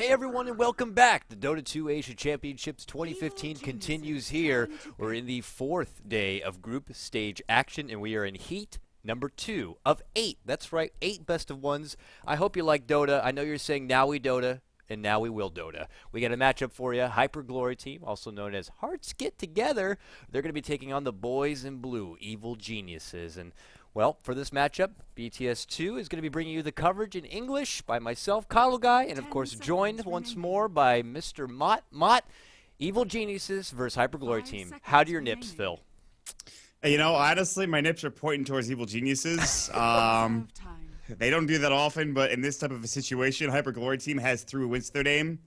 Hey everyone and welcome back. The Dota 2 Asia Championships 2015 continues here. We're in the 4th day of group stage action and we are in heat number 2 of 8. That's right, 8 best of ones. I hope you like Dota. I know you're saying now we Dota and now we will Dota. We got a matchup for you. Hyper Glory Team, also known as Hearts Get Together. They're going to be taking on the boys in blue, Evil Geniuses. And well, for this matchup, BTS2 is going to be bringing you the coverage in English by myself, KotLGuy, and of course joined once more by Mr. Maut. Evil Geniuses versus Hyper Glory Team. How do your nips feel? You know, honestly, my nips are pointing towards Evil Geniuses. They don't do that often, but in this type of a situation, Hyper Glory Team has 3 wins to their name.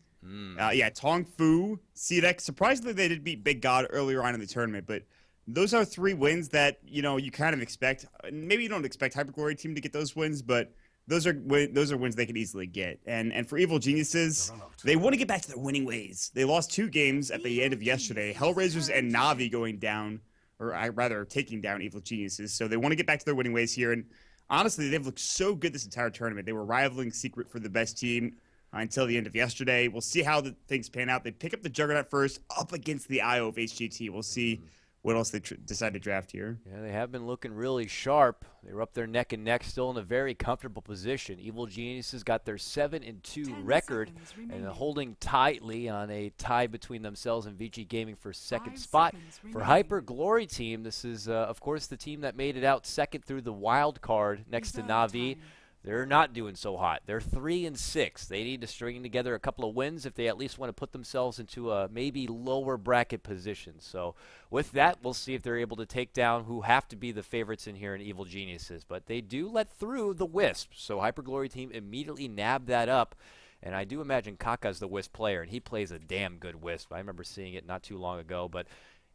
Yeah, Tong Fu, Cedek. Surprisingly, they did beat Big God earlier on in the tournament, but those are 3 wins that, you know, you kind of expect. Maybe you don't expect Hyper Glory Team to get those wins, but those are wins they could easily get. And for Evil Geniuses, they want to get back to their winning ways. They lost 2 games at the end of yesterday. Hellraisers and Navi going down, or rather taking down Evil Geniuses. So they want to get back to their winning ways here. And honestly, they've looked so good this entire tournament. They were rivaling Secret for the best team until the end of yesterday. We'll see how the things pan out. They pick up the Juggernaut first up against the IO of HGT. We'll see what else they decide to draft here. Yeah, they have been looking really sharp. They were up there neck and neck, still in a very comfortable position. Evil Geniuses got their 7-2 record and holding tightly on a tie between themselves and VG Gaming for second spot. For Hyper Glory Team, this is, of course, the team that made it out second through the wild card next to Navi. They're not doing so hot. They're 3-6. They need to string together a couple of wins if they at least want to put themselves into a maybe lower bracket position. So with that, we'll see if they're able to take down who have to be the favorites in here in Evil Geniuses. But they do let through the Wisp. So Hyper Glory Team immediately nabbed that up. And I do imagine Kaka's the Wisp player, and he plays a damn good Wisp. I remember seeing it not too long ago, but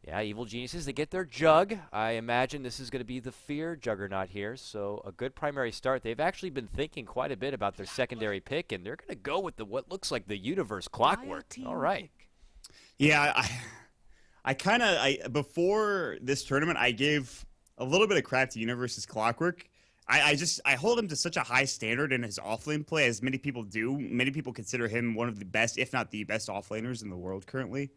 yeah, Evil Geniuses, they get their Jug. I imagine this is going to be the Fear Juggernaut here, so a good primary start. They've actually been thinking quite a bit about their secondary pick, and they're going to go with what looks like the Universe Clockwork. All right. Yeah, before this tournament, I gave a little bit of crap to Universe's Clockwork. I hold him to such a high standard in his offlane play, as many people do. Many people consider him one of the best, if not the best offlaners in the world currently.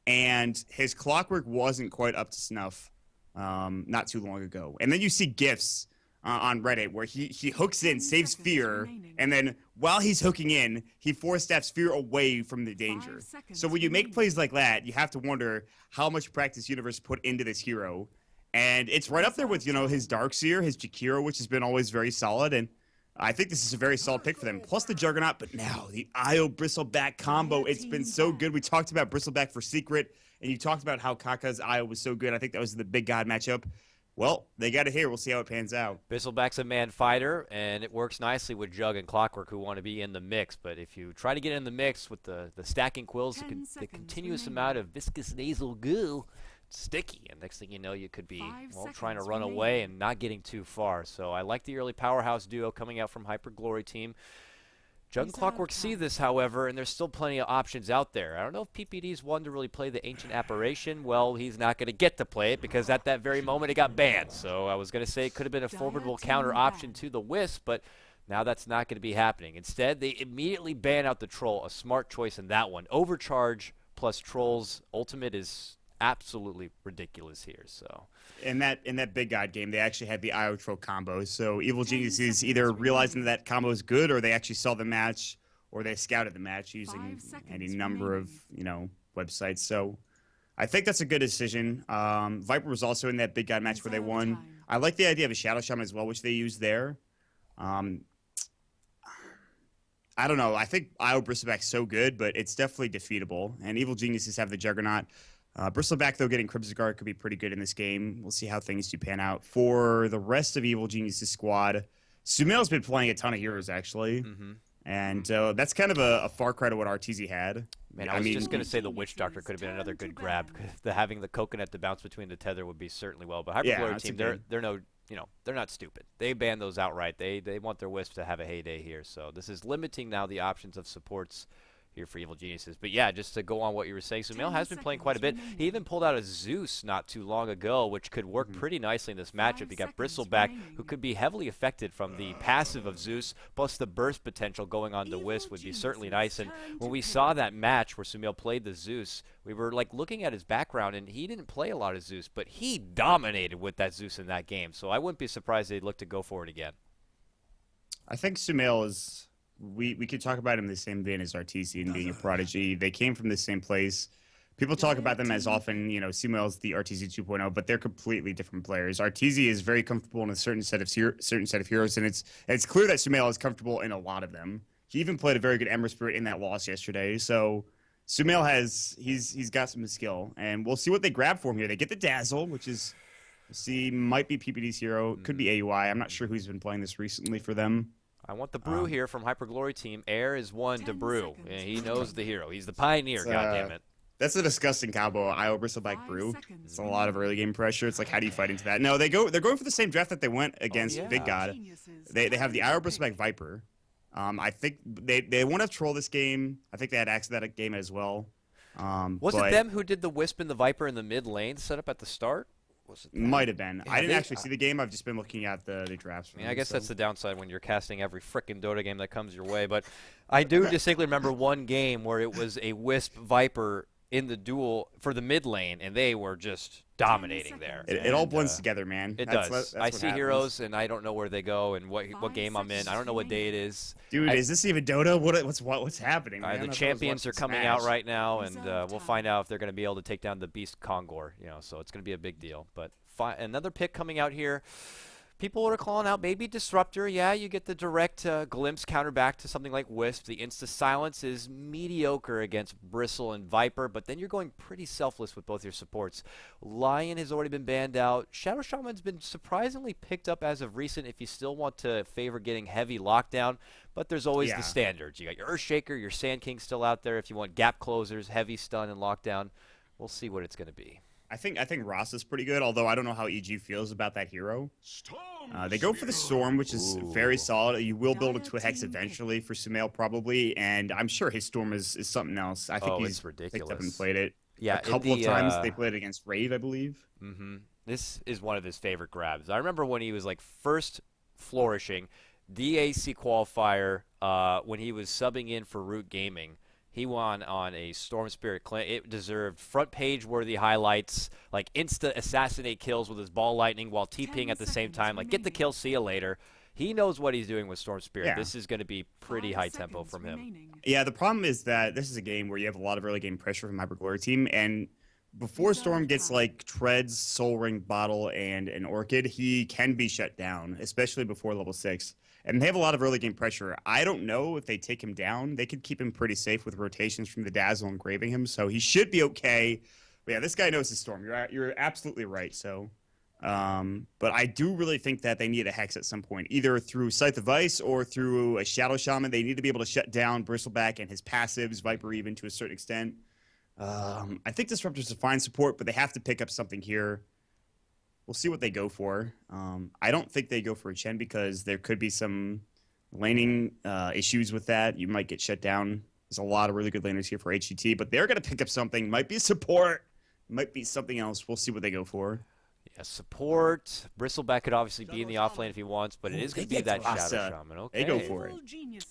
And his Clockwork wasn't quite up to snuff not too long ago. And then you see GIFs on Reddit where he hooks in, saves Fear, and then while he's hooking in, he force-stabs Fear away from the danger. So when you make plays like that, you have to wonder how much practice Universe put into this hero. And it's right up there with, you know, his Darkseer, his Jakiro, which has been always very solid, and I think this is a very solid pick for them. Plus the Juggernaut, but now the IO Bristleback combo. It's been so good. We talked about Bristleback for Secret, and you talked about how Kaka's IO was so good. I think that was the Big God matchup. Well, they got it here. We'll see how it pans out. Bristleback's a man fighter, and it works nicely with Jug and Clockwork who want to be in the mix. But if you try to get in the mix with the stacking quills, the continuous amount of viscous nasal goo, sticky, and next thing you know, you could be trying to run away and not getting too far. So I like the early powerhouse duo coming out from Hyper Glory Team. Jug and Clockwork see this, however, and there's still plenty of options out there. I don't know if PPD's one to really play the Ancient Apparition. Well, he's not going to get to play it because at that very moment it got banned. So I was going to say it could have been a formidable counter option to the Wisp, but now that's not going to be happening. Instead, they immediately ban out the Troll, a smart choice in that one. Overcharge plus Troll's ultimate is absolutely ridiculous here. So in that Big God game, they actually had the IO Troll combo. So Evil Geniuses either realizing that combo is good, or they actually saw the match, or they scouted the match using any number of, you know, websites. So I think that's a good decision. Viper was also in that Big God match where they won. I like the idea of a Shadow Shaman as well, which they used there. I don't know. I think IO Bristleback's so good, but it's definitely defeatable. And Evil Geniuses have the Juggernaut. Bristleback, though, getting Crimson Guard could be pretty good in this game. We'll see how things do pan out. For the rest of Evil Geniuses' squad, Sumail's been playing a ton of heroes, actually. And that's kind of a far cry to what RTZ had. Man, I was just going to say the Witch Doctor could have been another good grab. Having the coconut to bounce between the tether would be certainly well. But Hyper Glory Team, they're no, you know, they're not stupid. They ban those outright. They want their Wisp to have a heyday here. So this is limiting now the options of supports here for Evil Geniuses. But yeah, just to go on what you were saying, Sumail has been playing quite a bit. He even pulled out a Zeus not too long ago, which could work pretty nicely in this matchup. You got Bristleback, who could be heavily affected from the passive of Zeus, plus the burst potential going on to Wisp would be certainly nice. And when we saw that match where Sumail played the Zeus, we were like looking at his background, and he didn't play a lot of Zeus, but he dominated with that Zeus in that game. So I wouldn't be surprised they'd look to go for it again. I think Sumail is. We could talk about him in the same vein as RTC and being a prodigy. They came from the same place. People talk about them as often, Sumail's the RTZ 2.0, but they're completely different players. RTZ is very comfortable in a certain set of heroes, and it's clear that Sumail is comfortable in a lot of them. He even played a very good Ember Spirit in that loss yesterday. So Sumail he's got some skill, and we'll see what they grab for him here. They get the Dazzle, which is might be PPD's hero, could be AUI. I'm not sure who's been playing this recently for them. I want the Brew here from Hyperglory team. Air is one to Brew. And he knows the hero. He's the pioneer, goddammit. That's a disgusting combo. IO Bristleback Brew. It's a lot of early game pressure. It's like, how do you fight into that? No, they're going for the same draft that they went against Big God. They have the IO Bristleback Viper. I think they want to troll this game. I think they had access to that game as well. Was it them who did the Wisp and the Viper in the mid lane set up at the start? Might have been. I didn't actually see the game. I've just been looking at the drafts. I guess that's the downside when you're casting every frickin' Dota game that comes your way. But I do distinctly remember one game where it was a Wisp Viper in the duel for the mid lane, and they were just dominating there. It all blends together, man. It does. That's I see heroes, and I don't know where they go and what game I'm in. I don't know what day it is. Dude, is this even Dota? What's happening? The champions are coming out right now, and we'll find out if they're going to be able to take down the Beast Kongor. So it's going to be a big deal. But another pick coming out here. People are calling out maybe Disruptor. Yeah, you get the direct glimpse counter back to something like Wisp. The insta-silence is mediocre against Bristle and Viper, but then you're going pretty selfless with both your supports. Lion has already been banned out. Shadow Shaman's been surprisingly picked up as of recent if you still want to favor getting heavy lockdown, but there's always the standards. You got your Earthshaker, your Sand King still out there if you want gap closers, heavy stun, and lockdown. We'll see what it's going to be. I think Ross is pretty good, although I don't know how EG feels about that hero. They go for the Storm, which is very solid. You will build it to a Hex eventually for Sumail probably, and I'm sure his Storm is something else. I think he's picked up and played it a couple of times. They played it against Rave, I believe. This is one of his favorite grabs. I remember when he was like first flourishing, DAC qualifier when he was subbing in for Root Gaming. He won on a Storm Spirit Clan. It deserved front page worthy highlights, like insta assassinate kills with his ball lightning while TPing at the same time. Like, get the kill, see you later. He knows what he's doing with Storm Spirit. Yeah. This is going to be pretty high tempo from him. Yeah, the problem is that this is a game where you have a lot of early game pressure from Hyperglory team, and before Storm gets like Treads, Soul Ring, Bottle, and an Orchid, he can be shut down, especially before level 6. And they have a lot of early game pressure. I don't know if they take him down. They could keep him pretty safe with rotations from the Dazzle and graving him, so he should be okay. But yeah, this guy knows his Storm. You're absolutely right. So, but I do really think that they need a Hex at some point, either through Scythe of Ice or through a Shadow Shaman. They need to be able to shut down Bristleback and his passives, Viper even to a certain extent. I think Disruptor's a fine support, but they have to pick up something here. We'll see what they go for. I don't think they go for a Chen because there could be some laning issues with that. You might get shut down. There's a lot of really good laners here for HGT, but they're going to pick up something. Might be support. Might be something else. We'll see what they go for. Yeah, support. Bristleback could obviously be in the offlane if he wants, but it is going to be that Shadow Shaman. Okay. They go for it.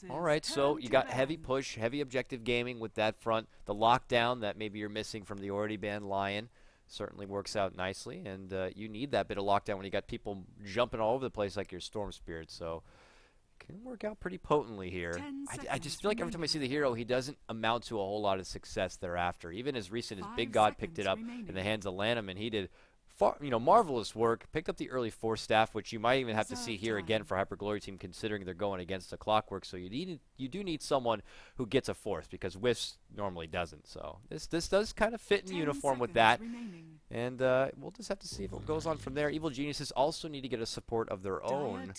All right, so you got heavy push, heavy objective gaming with that front. The lockdown that maybe you're missing from the already banned Lion certainly works out nicely, and you need that bit of lockdown when you got people jumping all over the place like your Storm Spirit, so it can work out pretty potently here. I just feel like every time I see the hero, he doesn't amount to a whole lot of success thereafter. Even as recent as Big God picked it up in the hands of Lanham, and he did marvelous work, picked up the early Force Staff, which you might even have to see here again for Hyperglory team, considering they're going against the Clockwork. So you do need someone who gets a Force, because Wisp normally doesn't. So this does kind of fit in uniform with that. And we'll just have to see if it goes on from there. Evil Geniuses also need to get a support of their own.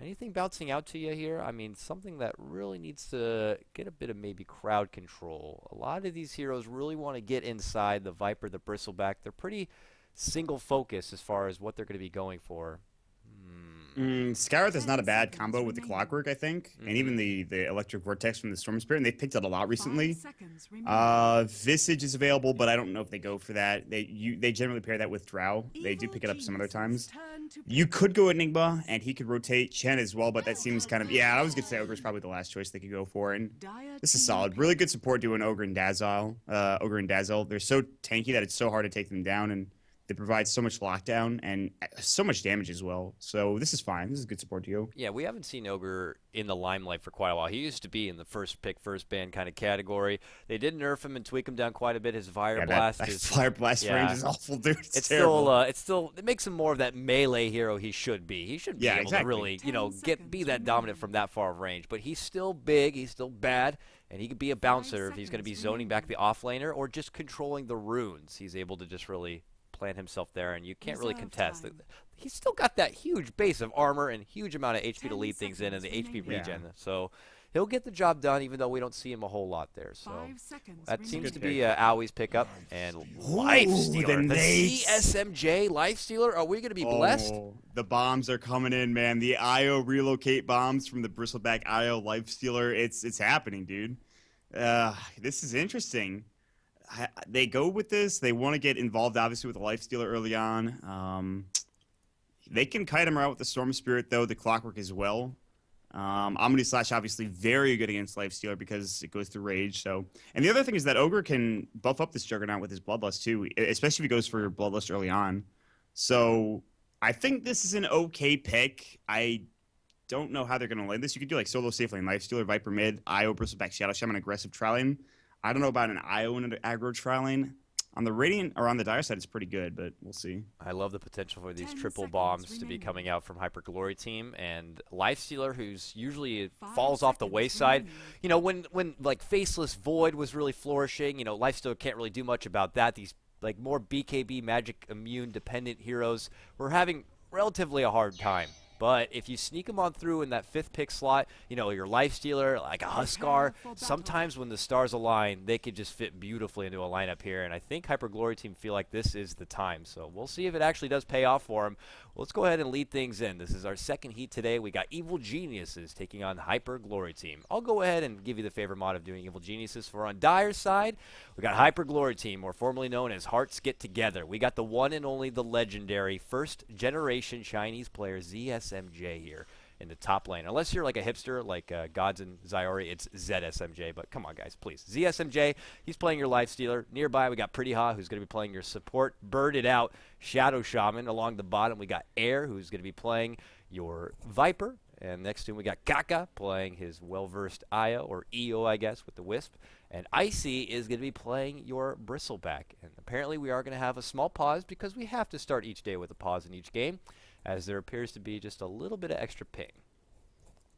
Anything bouncing out to you here? I mean, something that really needs to get a bit of maybe crowd control. A lot of these heroes really want to get inside the Viper, the Bristleback. They're pretty single focus as far as what they're going to be going for. Skyrath is not a bad combo with the Clockwork, I think, and even the Electric Vortex from the Storm Spirit, and they've picked it a lot recently. Visage is available, but I don't know if they go for that. They generally pair that with Drow. They do pick it up some other times. You could go Enigma, and he could rotate Chen as well, but that seems kind of... Yeah, I was going to say Ogre's probably the last choice they could go for, and this is solid. Really good support doing Ogre and Dazzle. They're so tanky that it's so hard to take them down, and they provide so much lockdown and so much damage as well. So this is fine. This is good support duo. Yeah, we haven't seen Ogre in the limelight for quite a while. He used to be in the first pick, first ban kind of category. They did nerf him and tweak him down quite a bit. His Fire Blast that Fire Blast range is awful, dude. It's terrible. It makes him more of that melee hero he should be. He should be able to really, be that dominant from that far of range. But he's still big. He's still bad. And he could be a bouncer if he's going to be zoning back the offlaner or just controlling the runes. He's able to just really plant himself there, and you can't really contest. He's still got that huge base of armor and huge amount of HP to lead things in and the HP regen. So he'll get the job done, even though we don't see him a whole lot there. So that seems to be Owie's pickup. And Lifestealer, the CSMJ Lifestealer. Are we going to be blessed? The bombs are coming in, man. The IO relocate bombs from the Bristleback IO Lifestealer. It's happening, dude. This is interesting. They go with this. They want to get involved, obviously, with the Lifestealer early on. They can kite him out with the Storm Spirit, though, the Clockwork as well. Omni Slash, obviously, very good against Lifestealer because it goes through Rage. So, and the other thing is that Ogre can buff up this Juggernaut with his Bloodlust, too, especially if he goes for Bloodlust early on. So, I think this is an okay pick. I don't know how they're going to land this. You could do, like, solo safe lane, Lifestealer, Viper mid, IO, Bristleback, Shadow Shaman, aggressive tri-lane. I don't know about an IO and an aggro tri-lane. On the Radiant or on the Dire side, it's pretty good, but we'll see. I love the potential for these triple bombs to be coming out from Hyper Glory Team and Lifestealer, who's usually falls off the wayside. You know, when like Faceless Void was really flourishing, Lifestealer can't really do much about that. These like more BKB magic immune dependent heroes were having relatively a hard time. But if you sneak them on through in that 5th pick slot, your Lifestealer, like a Huskar, sometimes when the stars align, they could just fit beautifully into a lineup here. And I think Hyper Glory Team feel like this is the time. So we'll see if it actually does pay off for them. Let's go ahead and lead things in. This is our second heat today. We got Evil Geniuses taking on Hyper Glory Team. I'll go ahead and give you the favor mod of doing Evil Geniuses. For on Dire's side, we got Hyper Glory Team, more formerly known as Hearts Get Together. We got the one and only, the legendary first-generation Chinese player ZSMJ here in the top lane. Unless you're like a hipster like Gods and Zyori, it's ZSMJ. But come on, guys, please. ZSMJ, he's playing your Lifestealer. Nearby, we got Pretty Ha, who's going to be playing your support. Birded out Shadow Shaman. Along the bottom, we got Air, who's going to be playing your Viper. And next to him, we got Kaka playing his well-versed Aya, or EO, I guess, with the Wisp. And Icy is going to be playing your Bristleback. And apparently we are going to have a small pause because we have to start each day with a pause in each game, as there appears to be just a little bit of extra ping.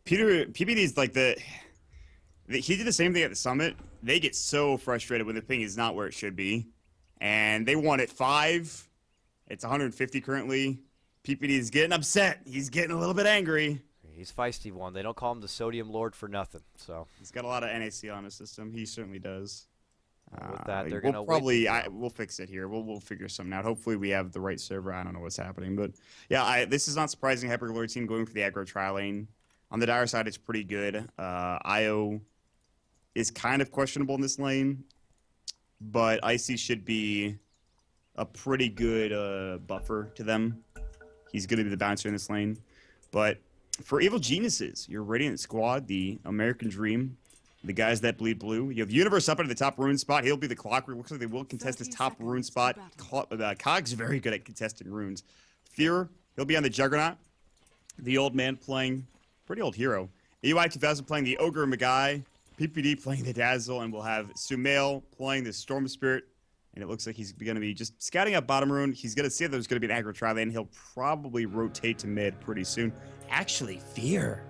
PBD is like he did the same thing at the Summit. They get so frustrated when the ping is not where it should be. And they want it 5. It's 150 currently. PPD is getting upset. He's getting a little bit angry. He's feisty one. They don't call him the Sodium Lord for nothing. So he's got a lot of NAC on his system. He certainly does. With that, they're gonna we'll fix it here. We'll figure something out. Hopefully, we have the right server. I don't know what's happening, but yeah, this is not surprising. Hyper Glory Team going for the aggro tri lane. On the Dire side, it's pretty good. IO is kind of questionable in this lane, but Icy should be a pretty good buffer to them. He's going to be the bouncer in this lane, but for Evil Geniuses, your Radiant squad, the American Dream, the guys that bleed blue. You have Universe up into the top rune spot. He'll be the Clockwork. Looks like they will contest his top rune spot. Cog's very good at contesting runes. Fear, he'll be on the Juggernaut. The old man playing, pretty old hero. EY 2000 playing the Ogre Magai. PPD playing the Dazzle. And we'll have Sumail playing the Storm Spirit. And it looks like he's going to be just scouting out bottom rune. He's going to see that there's going to be an aggro tri lane. He'll probably rotate to mid pretty soon. Actually, Fear.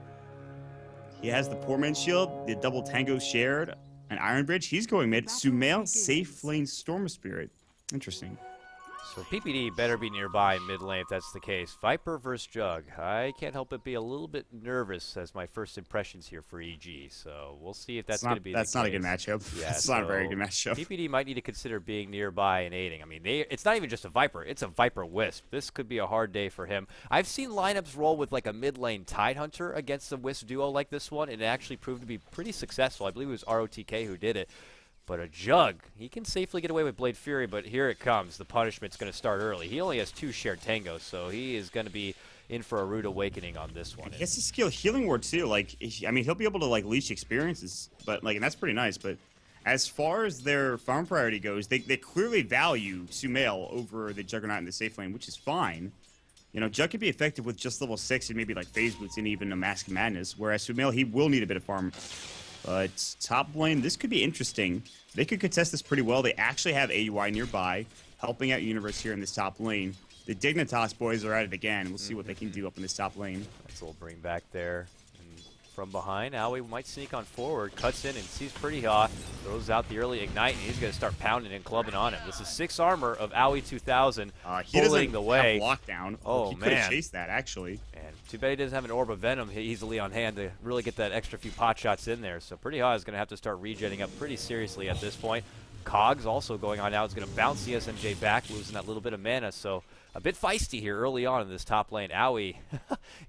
He has the Poor Man's Shield, the double Tango shared, an Iron Bridge. He's going mid. Sumail, safe lane Storm Spirit. Interesting. So PPD better be nearby in mid lane if that's the case. Viper versus Jug. I can't help but be a little bit nervous as my first impressions here for EG. So we'll see if that's going to be the case. That's not a good matchup. Yeah, that's not a very good matchup. PPD might need to consider being nearby and aiding. I mean, it's not even just a Viper. It's a Viper Wisp. This could be a hard day for him. I've seen lineups roll with like a mid lane Tidehunter against a Wisp duo like this one, and it actually proved to be pretty successful. I believe it was ROTK who did it. But a Jug, he can safely get away with Blade Fury, but here it comes. The punishment's going to start early. He only has 2 shared tangos, so he is going to be in for a rude awakening on this one. He has to skill Healing Ward too. Like, I mean, he'll be able to like leash experiences, but like, and that's pretty nice. But as far as their farm priority goes, they clearly value Sumail over the Juggernaut in the safe lane, which is fine. You know, Jug can be effective with just level 6 and maybe like Phase Boots and even a Mask of Madness, whereas Sumail, he will need a bit of farm. But top lane, this could be interesting. They could contest this pretty well. They actually have AUI nearby, helping out Universe here in this top lane. The Dignitas boys are at it again. We'll see what they can do up in this top lane. Nice little bring back there. And from behind, Aui might sneak on forward, cuts in and sees Pretty Hot, throws out the early Ignite, and he's going to start pounding and clubbing on him. This is 6 armor of Aui 2000, he pulling the way. Have lockdown. Oh, he man. could have chased that, actually. And too bad he doesn't have an Orb of Venom easily on hand to really get that extra few pot shots in there. So Pretty Hot is going to have to start regenning up pretty seriously at this point. Cogs also going on now. It's going to bounce the SMJ back, losing that little bit of mana. So a bit feisty here early on in this top lane. Aui,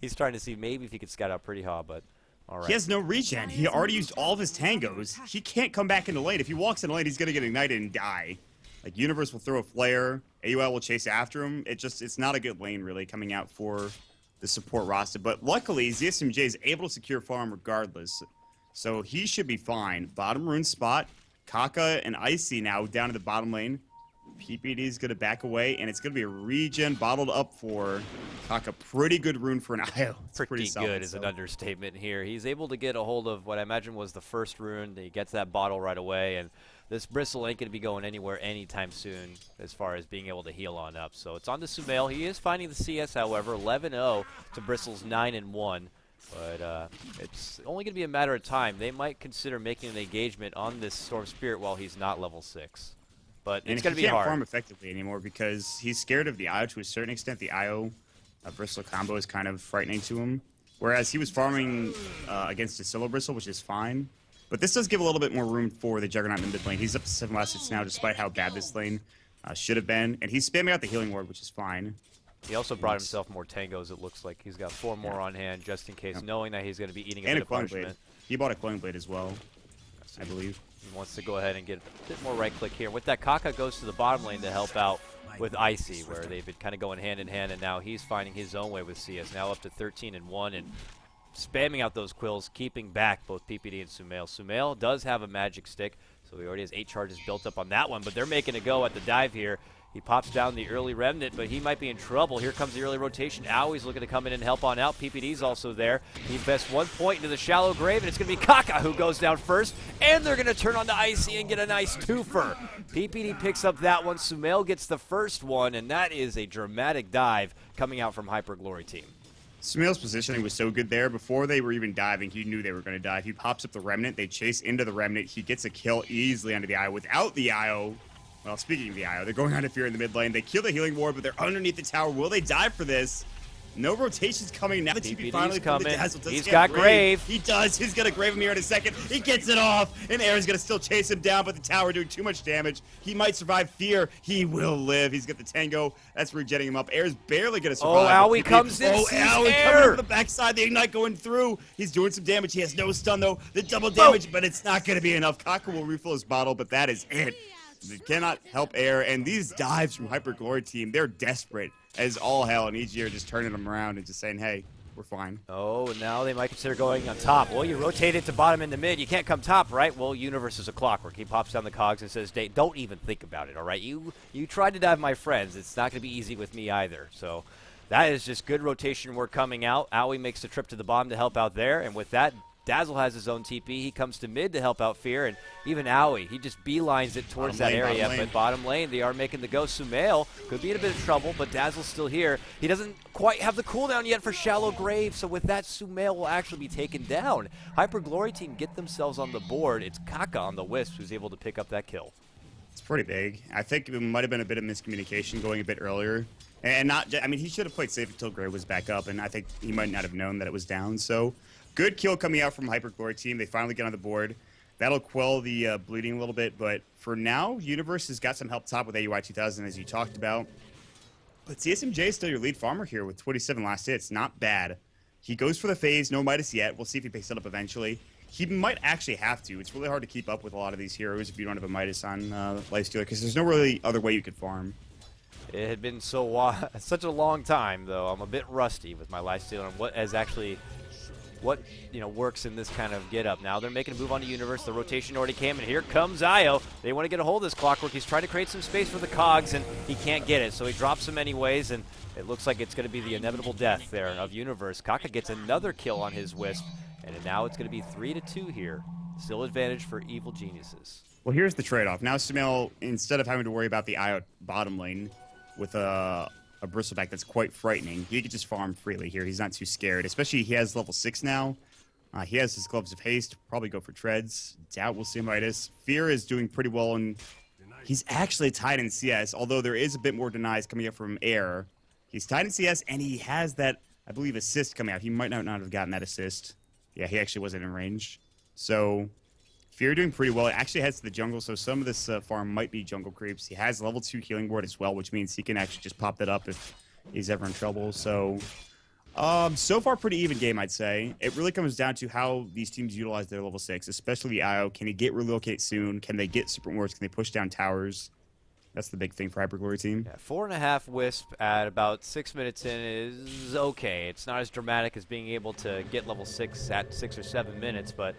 he's trying to see maybe if he could scout out Pretty Hot, but all right. He has no regen. He already used all of his tangos. He can't come back into lane. If he walks into lane, he's going to get ignited and die. Like, Universe will throw a flare. AUL will chase after him. It's not a good lane, really, coming out for the support roster. But luckily, ZSMJ is able to secure farm regardless. So he should be fine. Bottom rune spot. Kaka and Icy now down to the bottom lane. PPD is going to back away, and it's going to be a regen bottled up for Kaka. Pretty good rune for an IO. Pretty good is an understatement here. He's able to get a hold of what I imagine was the first rune. He gets that bottle right away, and this Bristle ain't going to be going anywhere anytime soon as far as being able to heal on up. So it's on to Sumail. He is finding the CS, however, 11-0 to Bristle's 9-1. But it's only going to be a matter of time. They might consider making an engagement on this Storm Spirit while he's not level 6. But it's going to be hard. He can't farm effectively anymore because he's scared of the IO to a certain extent. The IO Bristle combo is kind of frightening to him. Whereas he was farming against a Scylla Bristle, which is fine. But this does give a little bit more room for the Juggernaut in the mid lane. He's up to 7 last hits now, despite how bad this lane should have been. And he's spamming out the Healing Ward, which is fine. He also brought himself more tangos, it looks like. He's got 4 more on hand, just in case, knowing that he's going to be eating a bit of punishment. He bought a Clone Blade as well, I believe. He wants to go ahead and get a bit more right-click here. With that, Kaka goes to the bottom lane to help out with Icy, where they've been kind of going hand-in-hand, and now he's finding his own way with CS. Now up to 13-1, and spamming out those quills, keeping back both PPD and Sumail. Sumail does have a magic stick, so he already has 8 charges built up on that one, but they're making a go at the dive here. He pops down the early remnant, but he might be in trouble. Here comes the early rotation. Aui's looking to come in and help on out. PPD's also there. He invests 1 point into the shallow grave, and it's going to be Kaka who goes down first, and they're going to turn on to Icy and get a nice twofer. PPD picks up that one. Sumail gets the first one, and that is a dramatic dive coming out from Hyper Glory Team. Sumail's positioning was so good there. Before they were even diving, he knew they were going to dive. He pops up the remnant. They chase into the remnant. He gets a kill easily under the IO. Without the IO, well, speaking of the IO, they're going on a fear in the mid lane. They kill the Healing Ward, but they're underneath the tower. Will they dive for this? No rotations coming. Now the TP finally coming. He's got Grave. He does. He's going to Grave him here in a second. He gets it off, and Aaron's going to still chase him down, but the tower doing too much damage. He might survive fear. He will live. He's got the Tango. That's regenning him up. Air's barely going to survive. Oh, Aui comes in. Oh, Aui coming over the backside. The Ignite going through. He's doing some damage. He has no stun, though. The double damage, but it's not going to be enough. Kaka will refill his bottle, but that is it. They cannot help Air, and these dives from Hyper Glory Team, they're desperate as all hell, and EG are just turning them around and just saying, hey, we're fine. Oh, and now they might consider going on top. Well, you rotate it to bottom into mid. You can't come top, right? Well, Universe is a clockwork. He pops down the cogs and says, don't even think about it, all right? You tried to dive my friends. It's not going to be easy with me either. So that is just good rotation work coming out. Aui makes the trip to the bottom to help out there, and with that, Dazzle has his own TP. He comes to mid to help out Fear, and even Aui, he just beelines it towards that area. But bottom lane, they are making the go. Sumail could be in a bit of trouble, but Dazzle's still here. He doesn't quite have the cooldown yet for Shallow Grave, so with that, Sumail will actually be taken down. Hyper Glory Team get themselves on the board. It's Kaka on the Wisp who's able to pick up that kill. It's pretty big. I think it might have been a bit of miscommunication going a bit earlier. And not, I mean, he should have played safe until Gray was back up, and I think he might not have known that it was down. So, good kill coming out from HyperGlory team. They finally get on the board. That'll quell the bleeding a little bit, but for now, Universe has got some help top with AUI 2000, as you talked about. But CSMJ is still your lead farmer here with 27 last hits. Not bad. He goes for the phase, no Midas yet. We'll see if he picks it up eventually. He might actually have to. It's really hard to keep up with a lot of these heroes if you don't have a Midas on Lifestealer, because there's no really other way you could farm. It had been such a long time, though. I'm a bit rusty with my Lifestealer and what works in this kind of get-up. Now they're making a move on to Universe. The rotation already came, and here comes Io. They want to get a hold of this Clockwork. He's trying to create some space for the cogs, and he can't get it, so he drops him anyways, and it looks like it's going to be the inevitable death there of Universe. Kaka gets another kill on his Wisp, and now it's going to be 3-2 here. Still advantage for Evil Geniuses. Well, here's the trade-off. Now Sumail, instead of having to worry about the Io bottom lane with a Bristleback that's quite frightening, he could just farm freely here. He's not too scared, especially he has level 6 now. He has his Gloves of Haste, probably go for treads. Doubt we'll see Midas. Fear is doing pretty well, and he's actually tied in CS, although there is a bit more denies coming up from Air. He's tied in CS, and he has that, I believe, assist coming out. He might not have gotten that assist. Yeah, he actually wasn't in range. So, Fear doing pretty well. It actually heads to the jungle, so some of this farm might be jungle creeps. He has level 2 healing ward as well, which means he can actually just pop that up if he's ever in trouble. So, so far pretty even game, I'd say. It really comes down to how these teams utilize their level 6, especially the IO. Can he get relocate soon? Can they get super wards? Can they push down towers? That's the big thing for HyperGlory team. Yeah, 4.5 Wisp at about 6 minutes in is okay. It's not as dramatic as being able to get level 6 at 6 or 7 minutes, but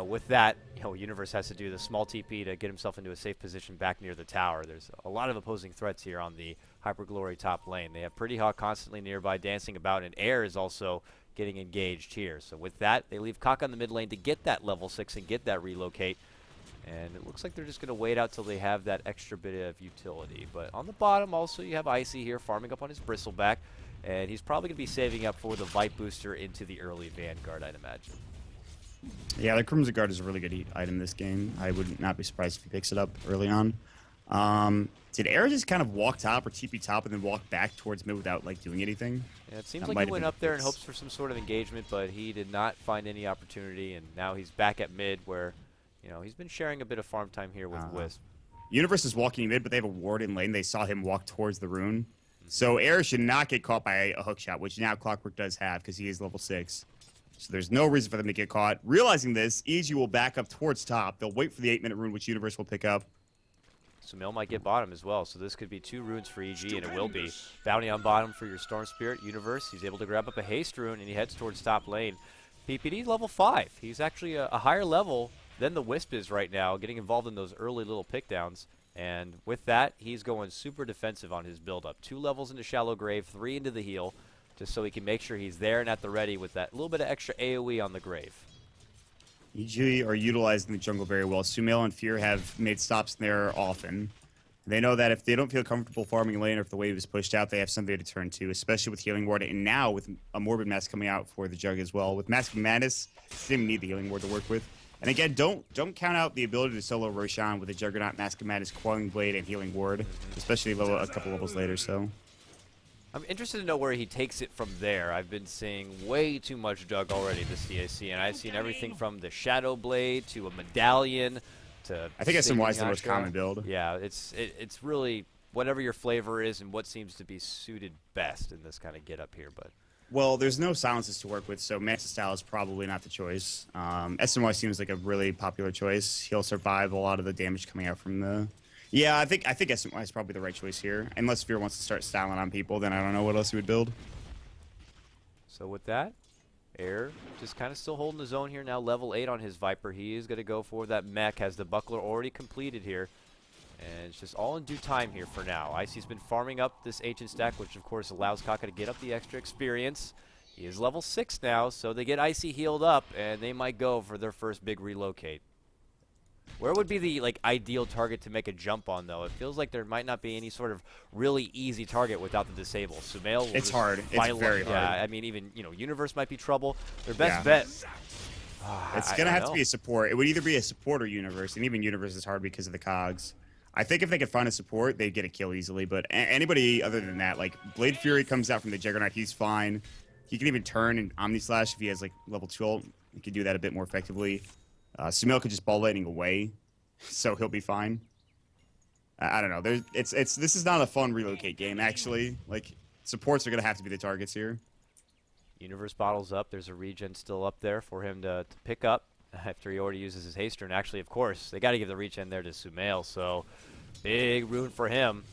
with that, Universe has to do the small TP to get himself into a safe position back near the tower. There's a lot of opposing threats here on the HyperGlory top lane. They have Pretty Hawk constantly nearby dancing about, and Air is also getting engaged here. So with that, they leave Kaka in the mid lane to get that level 6 and get that relocate. And it looks like they're just going to wait out till they have that extra bit of utility. But on the bottom also you have Icy here farming up on his Bristleback. And he's probably going to be saving up for the Vipe booster into the early Vanguard, I'd imagine. Yeah, the Crimson Guard is a really good item this game. I would not be surprised if he picks it up early on. Did Air just kind of walk top or TP top and then walk back towards mid without doing anything? Yeah, it seems like he went up there in hopes for some sort of engagement, but he did not find any opportunity, and now he's back at mid where, he's been sharing a bit of farm time here with Wisp. Universe is walking mid, but they have a ward in lane. They saw him walk towards the rune. So Air should not get caught by a hook shot, which now Clockwork does have because he is level 6. So there's no reason for them to get caught. Realizing this, EG will back up towards top. They'll wait for the 8-minute rune, which Universe will pick up. Sumail might get bottom as well, so this could be 2 runes for EG, and it will be. Bounty on bottom for your Storm Spirit. Universe, he's able to grab up a haste rune, and he heads towards top lane. PPD level 5. He's actually a higher level than the Wisp is right now, getting involved in those early little pickdowns. And with that, he's going super defensive on his build-up. 2 levels into Shallow Grave, 3 into the heal, just so he can make sure he's there and at the ready with that little bit of extra AoE on the Grave. EG are utilizing the jungle very well. Sumail and Fear have made stops there often. They know that if they don't feel comfortable farming lane or if the wave is pushed out, they have something to turn to, especially with Healing Ward. And now with a Morbid Mask coming out for the Jug as well. With Mask of Madness, they didn't need the Healing Ward to work with. And again, don't count out the ability to solo Roshan with a Juggernaut, Mask of Madness, Quelling Blade, and Healing Ward, especially a couple levels later. So I'm interested to know where he takes it from there. I've been seeing way too much Jug already this CAC, and I've seen everything from the Shadow Blade to a Medallion to I think SMY is the most common build. Yeah, it's really whatever your flavor is and what seems to be suited best in this kind of get up here. But well, there's no silences to work with, so Manta Style is probably not the choice. SMY seems like a really popular choice. He'll survive a lot of the damage coming out from the. Yeah, I think SMY is probably the right choice here. Unless Fear wants to start styling on people, then I don't know what else he would build. So with that, Air just kind of still holding his own here now, level 8 on his Viper. He is going to go for that mech, has the buckler already completed here. And it's just all in due time here for now. Icy's been farming up this ancient stack, which of course allows Kaka to get up the extra experience. He is level 6 now, so they get Icy healed up, and they might go for their first big relocate. Where would be the ideal target to make a jump on, though? It feels like there might not be any sort of really easy target without the disable. Sumail will it's hard. It's very hard. Yeah, I mean, even Universe might be trouble. Their best bet. It's gonna have to be a support. It would either be a support or Universe, and even Universe is hard because of the cogs. I think if they could find a support, they'd get a kill easily. But anybody other than that, like Blade Fury comes out from the Juggernaut, he's fine. He can even turn and Omni Slash if he has like level 2 ult. He can do that a bit more effectively. Sumail could just ball lightning away, so he'll be fine. I don't know. This is not a fun relocate game actually. Like supports are gonna have to be the targets here. Universe bottles up. There's a regen still up there for him to pick up after he already uses his haster. And actually, of course, they got to give the regen there to Sumail. So big rune for him.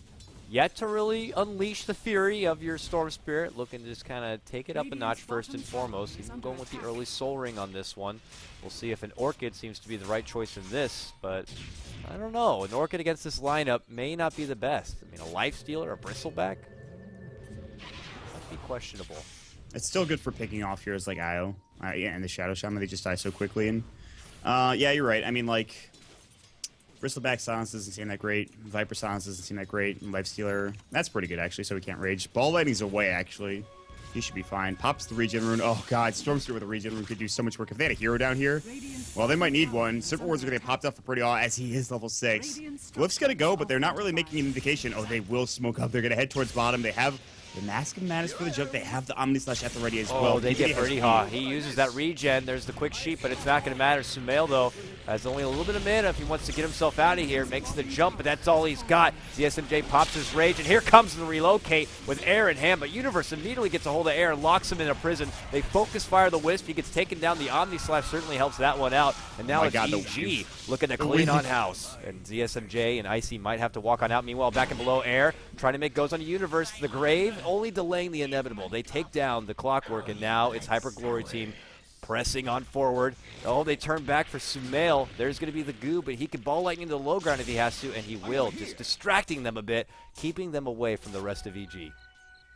Yet to really unleash the fury of your Storm Spirit. Looking to just kind of take it up a notch first and foremost. Even going with the early Soul Ring on this one. We'll see if an Orchid seems to be the right choice in this. But I don't know. An Orchid against this lineup may not be the best. I mean, a Lifesteal or a Bristleback might be questionable. It's still good for picking off heroes like Io. Yeah, and the Shadow Shaman, they just die so quickly. And yeah, you're right. I mean, like, Bristleback Silence doesn't seem that great. Viper Silence doesn't seem that great. And Lifestealer, that's pretty good, actually, so we can't rage. Ball Lightning's away, actually. He should be fine. Pops the regen rune. Oh, God, Storm Spirit with a regen rune could do so much work. If they had a hero down here, well, they might need one. Serpent Wards are going to get popped up for pretty all as he is level 6. Glyph's going to go, but they're not really making an indication. Oh, they will smoke up. They're going to head towards bottom. They have the Mask of Madness for the jump. They have the Omni Slash at the ready as well. Oh, they get pretty hot. He uses that regen. There's the quick sheep, but it's not going to matter. Sumail, though, has only a little bit of mana if he wants to get himself out of here. Makes the jump, but that's all he's got. The SMJ pops his rage, and here comes the relocate with air in hand. But Universe immediately gets a hold of air and locks him in a prison. They focus fire the Wisp. He gets taken down. The Omni Slash certainly helps that one out. And now it's EG looking to clean on house. And ZSMJ and Icy might have to walk on out. Meanwhile, back and below air, trying to make goes on a Universe. The Grave only delaying the inevitable. They take down the Clockwork, and now it's Hyper Glory team pressing on forward. Oh, they turn back for Sumail. There's going to be the goo, but he can ball lightning to the low ground if he has to, and he will, just distracting them a bit, keeping them away from the rest of EG.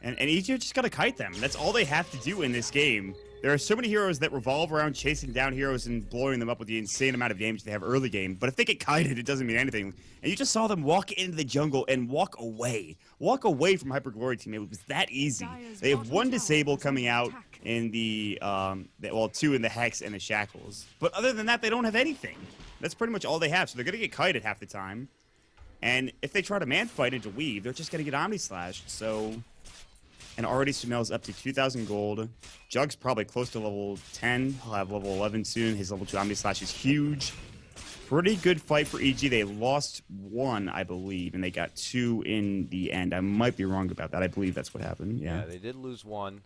And EG just got to kite them. That's all they have to do in this game. There are so many heroes that revolve around chasing down heroes and blowing them up with the insane amount of damage they have early game. But if they get kited, it doesn't mean anything. And you just saw them walk into the jungle and walk away. Walk away from Hyper Glory team. It was that easy. They have one disable coming out in the, well, 2 in the Hex and the Shackles. But other than that, they don't have anything. That's pretty much all they have. So they're going to get kited half the time. And if they try to man fight into Weave, they're just going to get Omni Slashed. So... And already Sumail's up to 2,000 gold. Jug's probably close to level 10. He'll have level 11 soon. His level 2 Omni Slash is huge. Pretty good fight for EG. They lost 1, I believe, and they got 2 in the end. I might be wrong about that. I believe that's what happened. Yeah, they did lose 1.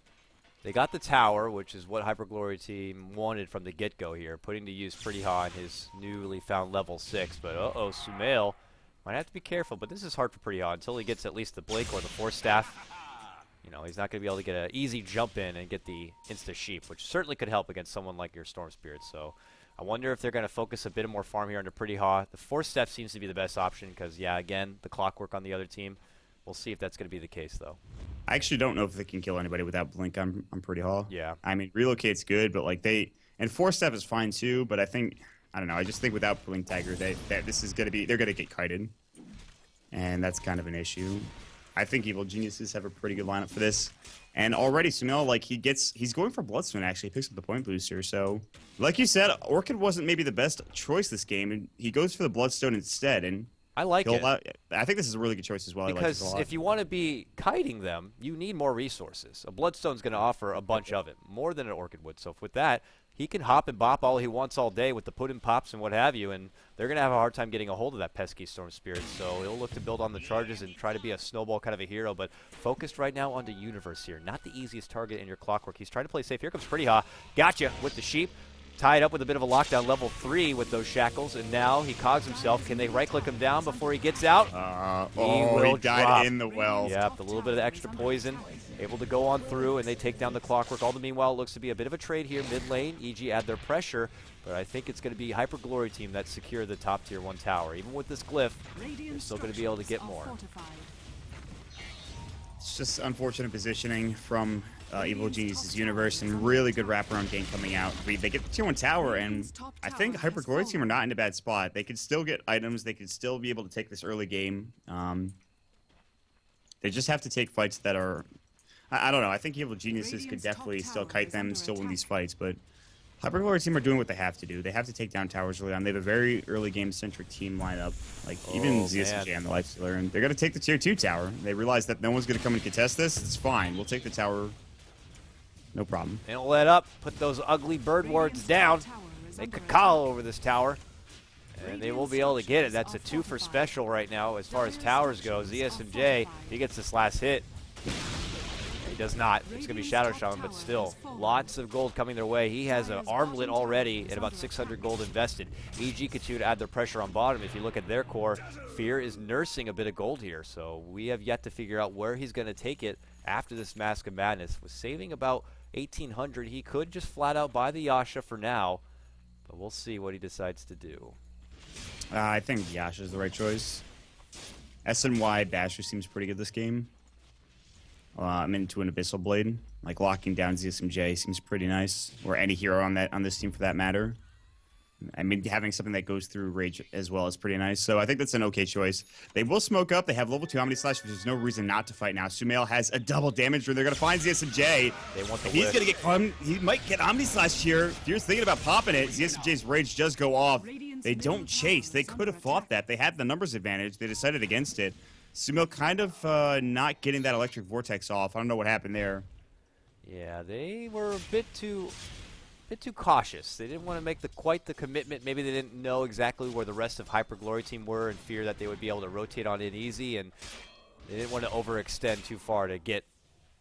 They got the tower, which is what Hyper Glory team wanted from the get-go here, putting to use pretty high on his newly found level 6. But uh-oh, Sumail might have to be careful, but this is hard for pretty hard until he gets at least the Blake or the Force Staff. You know, he's not going to be able to get an easy jump in and get the insta-sheep, which certainly could help against someone like your Storm Spirit. So I wonder if they're going to focus a bit more farm here under Pretty Haw. The Force Step seems to be the best option because, yeah, again, the Clockwork on the other team. We'll see if that's going to be the case, though. I actually don't know if they can kill anybody without Blink on Pretty Haw. Yeah. I mean, Relocate's good, but, like, and Force Step is fine, too, but I don't know, I just think without Blink Tiger, this is going to be, they're going to get kited. And that's kind of an issue. I think Evil Geniuses have a pretty good lineup for this. And already, Sumail, like, he's going for Bloodstone, actually. He picks up the point booster. So, like you said, Orchid wasn't maybe the best choice this game. And he goes for the Bloodstone instead. And I like it. I think this is a really good choice as well. Because I like this a lot. If you want to be kiting them, you need more resources. A Bloodstone's going to offer a bunch of it, more than an Orchid would. So with that, he can hop and bop all he wants all day with the put and pops and what have you, and they're going to have a hard time getting a hold of that pesky Storm Spirit. So he'll look to build on the charges and try to be a snowball kind of a hero, but focused right now on the Universe here. Not the easiest target in your Clockwork. He's trying to play safe. Here comes Pretty Haw. Gotcha with the sheep. Tied up with a bit of a lockdown, level 3 with those shackles, and now he cogs himself. Can they right-click him down before he gets out? He died in the well. Yep, a little bit of extra poison. Able to go on through, and they take down the Clockwork. All the meanwhile, it looks to be a bit of a trade here mid lane. EG add their pressure, but I think it's going to be Hyper Glory team that secure the top tier 1 tower. Even with this glyph, they're still going to be able to get more. It's just unfortunate positioning from Evil Genius' Universe, and really good wraparound game coming out. They get the tier 1 tower, and I think Hyper Glory team are not in a bad spot. They could still get items. They could still be able to take this early game. They just have to take fights that are... I don't know. I think Evil Geniuses could definitely still kite them, still win these fights, but HyperGlory team are doing what they have to do. They have to take down towers early on. They have a very early game centric team lineup. Like even ZSJ and the Lifestealer, and they're gonna take the tier 2 tower. They realize that no one's gonna come and contest this. It's fine. We'll take the tower. No problem. They don't let up. Put those ugly bird wards down. They cacao over this tower. And they will be able to get it. That's a 2 for special right now as far as towers go. ZSMJ, he gets this last hit. He does not. It's going to be Shadow Shaman, but still, lots of gold coming their way. He has an armlet already and about 600 gold invested. EG continue to add their pressure on bottom. If you look at their core, Fear is nursing a bit of gold here. So we have yet to figure out where he's going to take it after this Mask of Madness. Was saving about 1,800. He could just flat out buy the Yasha for now, but we'll see what he decides to do. I think Yasha is the right choice. SNY Basher seems pretty good this game. I'm into an Abyssal Blade. Like locking down ZSMJ seems pretty nice. Or any hero on this team for that matter. I mean, having something that goes through Rage as well is pretty nice. So I think that's an okay choice. They will smoke up. They have level 2 Omni Slash, which there's no reason not to fight now. Sumail has a double damage rune. They're going to find ZSMJ. They want the He's going to get... He might get Omni Slash here. Fear's thinking about popping it. ZSMJ's Rage does go off. They don't chase. They could have fought that. They had the numbers advantage. They decided against it. Sumail kind of not getting that Electric Vortex off. I don't know what happened there. Yeah, they were a bit too cautious. They didn't want to make quite the commitment. Maybe they didn't know exactly where the rest of HyperGlory team were in fear that they would be able to rotate on it easy, and they didn't want to overextend too far to get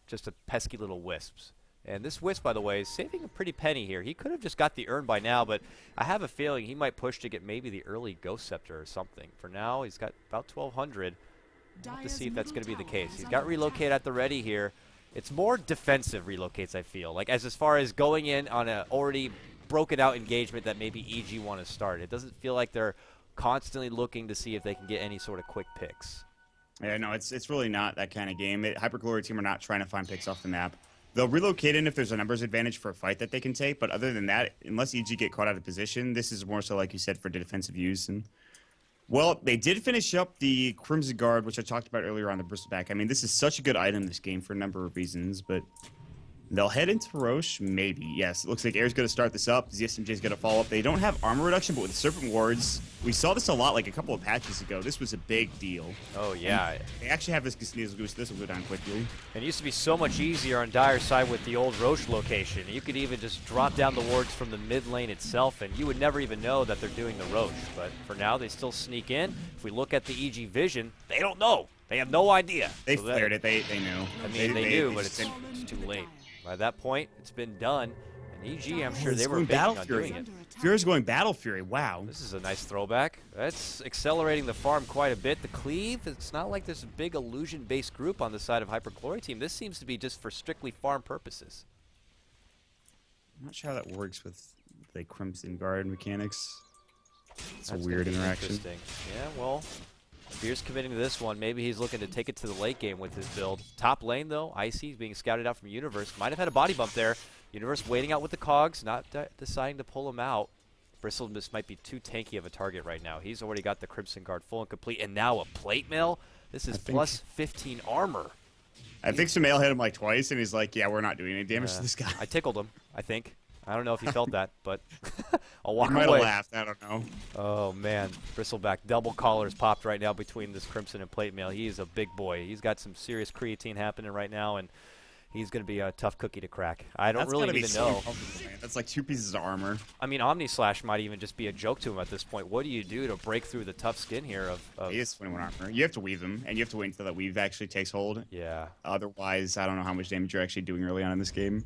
just a pesky little Wisps. And this Wisp, by the way, is saving a pretty penny here. He could have just got the Urn by now, but I have a feeling he might push to get maybe the early Ghost Scepter or something. For now, he's got about 1,200. We'll have to see if that's going to be the case. He's got Relocate at the ready here. It's more defensive relocates, I feel. Like as far as going in on an already broken out engagement that maybe EG want to start. It doesn't feel like they're constantly looking to see if they can get any sort of quick picks. Yeah, no, it's really not that kind of game. HyperGlory team are not trying to find picks off the map. They'll relocate in if there's a numbers advantage for a fight that they can take, but other than that, unless EG get caught out of position, this is more so, like you said, for defensive use. And well, they did finish up the Crimson Guard, which I talked about earlier on the Bristleback. I mean, this is such a good item this game for a number of reasons, but they'll head into Roche, maybe. Yes, it looks like Air's going to start this up. ZSMJ's going to follow up. They don't have armor reduction, but with Serpent Wards, we saw this a lot like a couple of patches ago. This was a big deal. Oh, yeah. And they actually have this Sneasel Goose. This will go down quickly. It used to be so much easier on Dire side with the old Roche location. You could even just drop down the wards from the mid lane itself, and you would never even know that they're doing the Roche. But for now, they still sneak in. If we look at the EG vision, they don't know. They have no idea. They flared it. They knew. I mean, they knew, but it's too late. By that point, it's been done. And EG, I'm sure they were banking on doing it. Fury's going Battle Fury. Wow. This is a nice throwback. That's accelerating the farm quite a bit. The Cleave, it's not like there's a big illusion-based group on the side of HyperGlory team. This seems to be just for strictly farm purposes. I'm not sure how that works with the Crimson Guard mechanics. It's That's a weird interaction. Interesting. Yeah, well, Fear's committing to this one. Maybe he's looking to take it to the late game with his build. Top lane, though, Icy is being scouted out from Universe. Might have had a body bump there. Universe waiting out with the cogs, not deciding to pull him out. Bristle just might be too tanky of a target right now. He's already got the Crimson Guard full and complete, and now a plate mail. This is plus 15 armor. I think Sumail hit him like twice, and he's like, yeah, we're not doing any damage to this guy. I tickled him, I think. I don't know if he felt that, but I'll walk away. He might have laughed. I don't know. Oh, man. Bristleback double collars popped right now between this Crimson and Plate Mail. He is a big boy. He's got some serious creatine happening right now, and he's going to be a tough cookie to crack. I don't really even know. That's like 2 pieces of armor. I mean, Omni Slash might even just be a joke to him at this point. What do you do to break through the tough skin here of He has 21 armor. You have to weave him, and you have to wait until that weave actually takes hold. Yeah. Otherwise, I don't know how much damage you're actually doing early on in this game.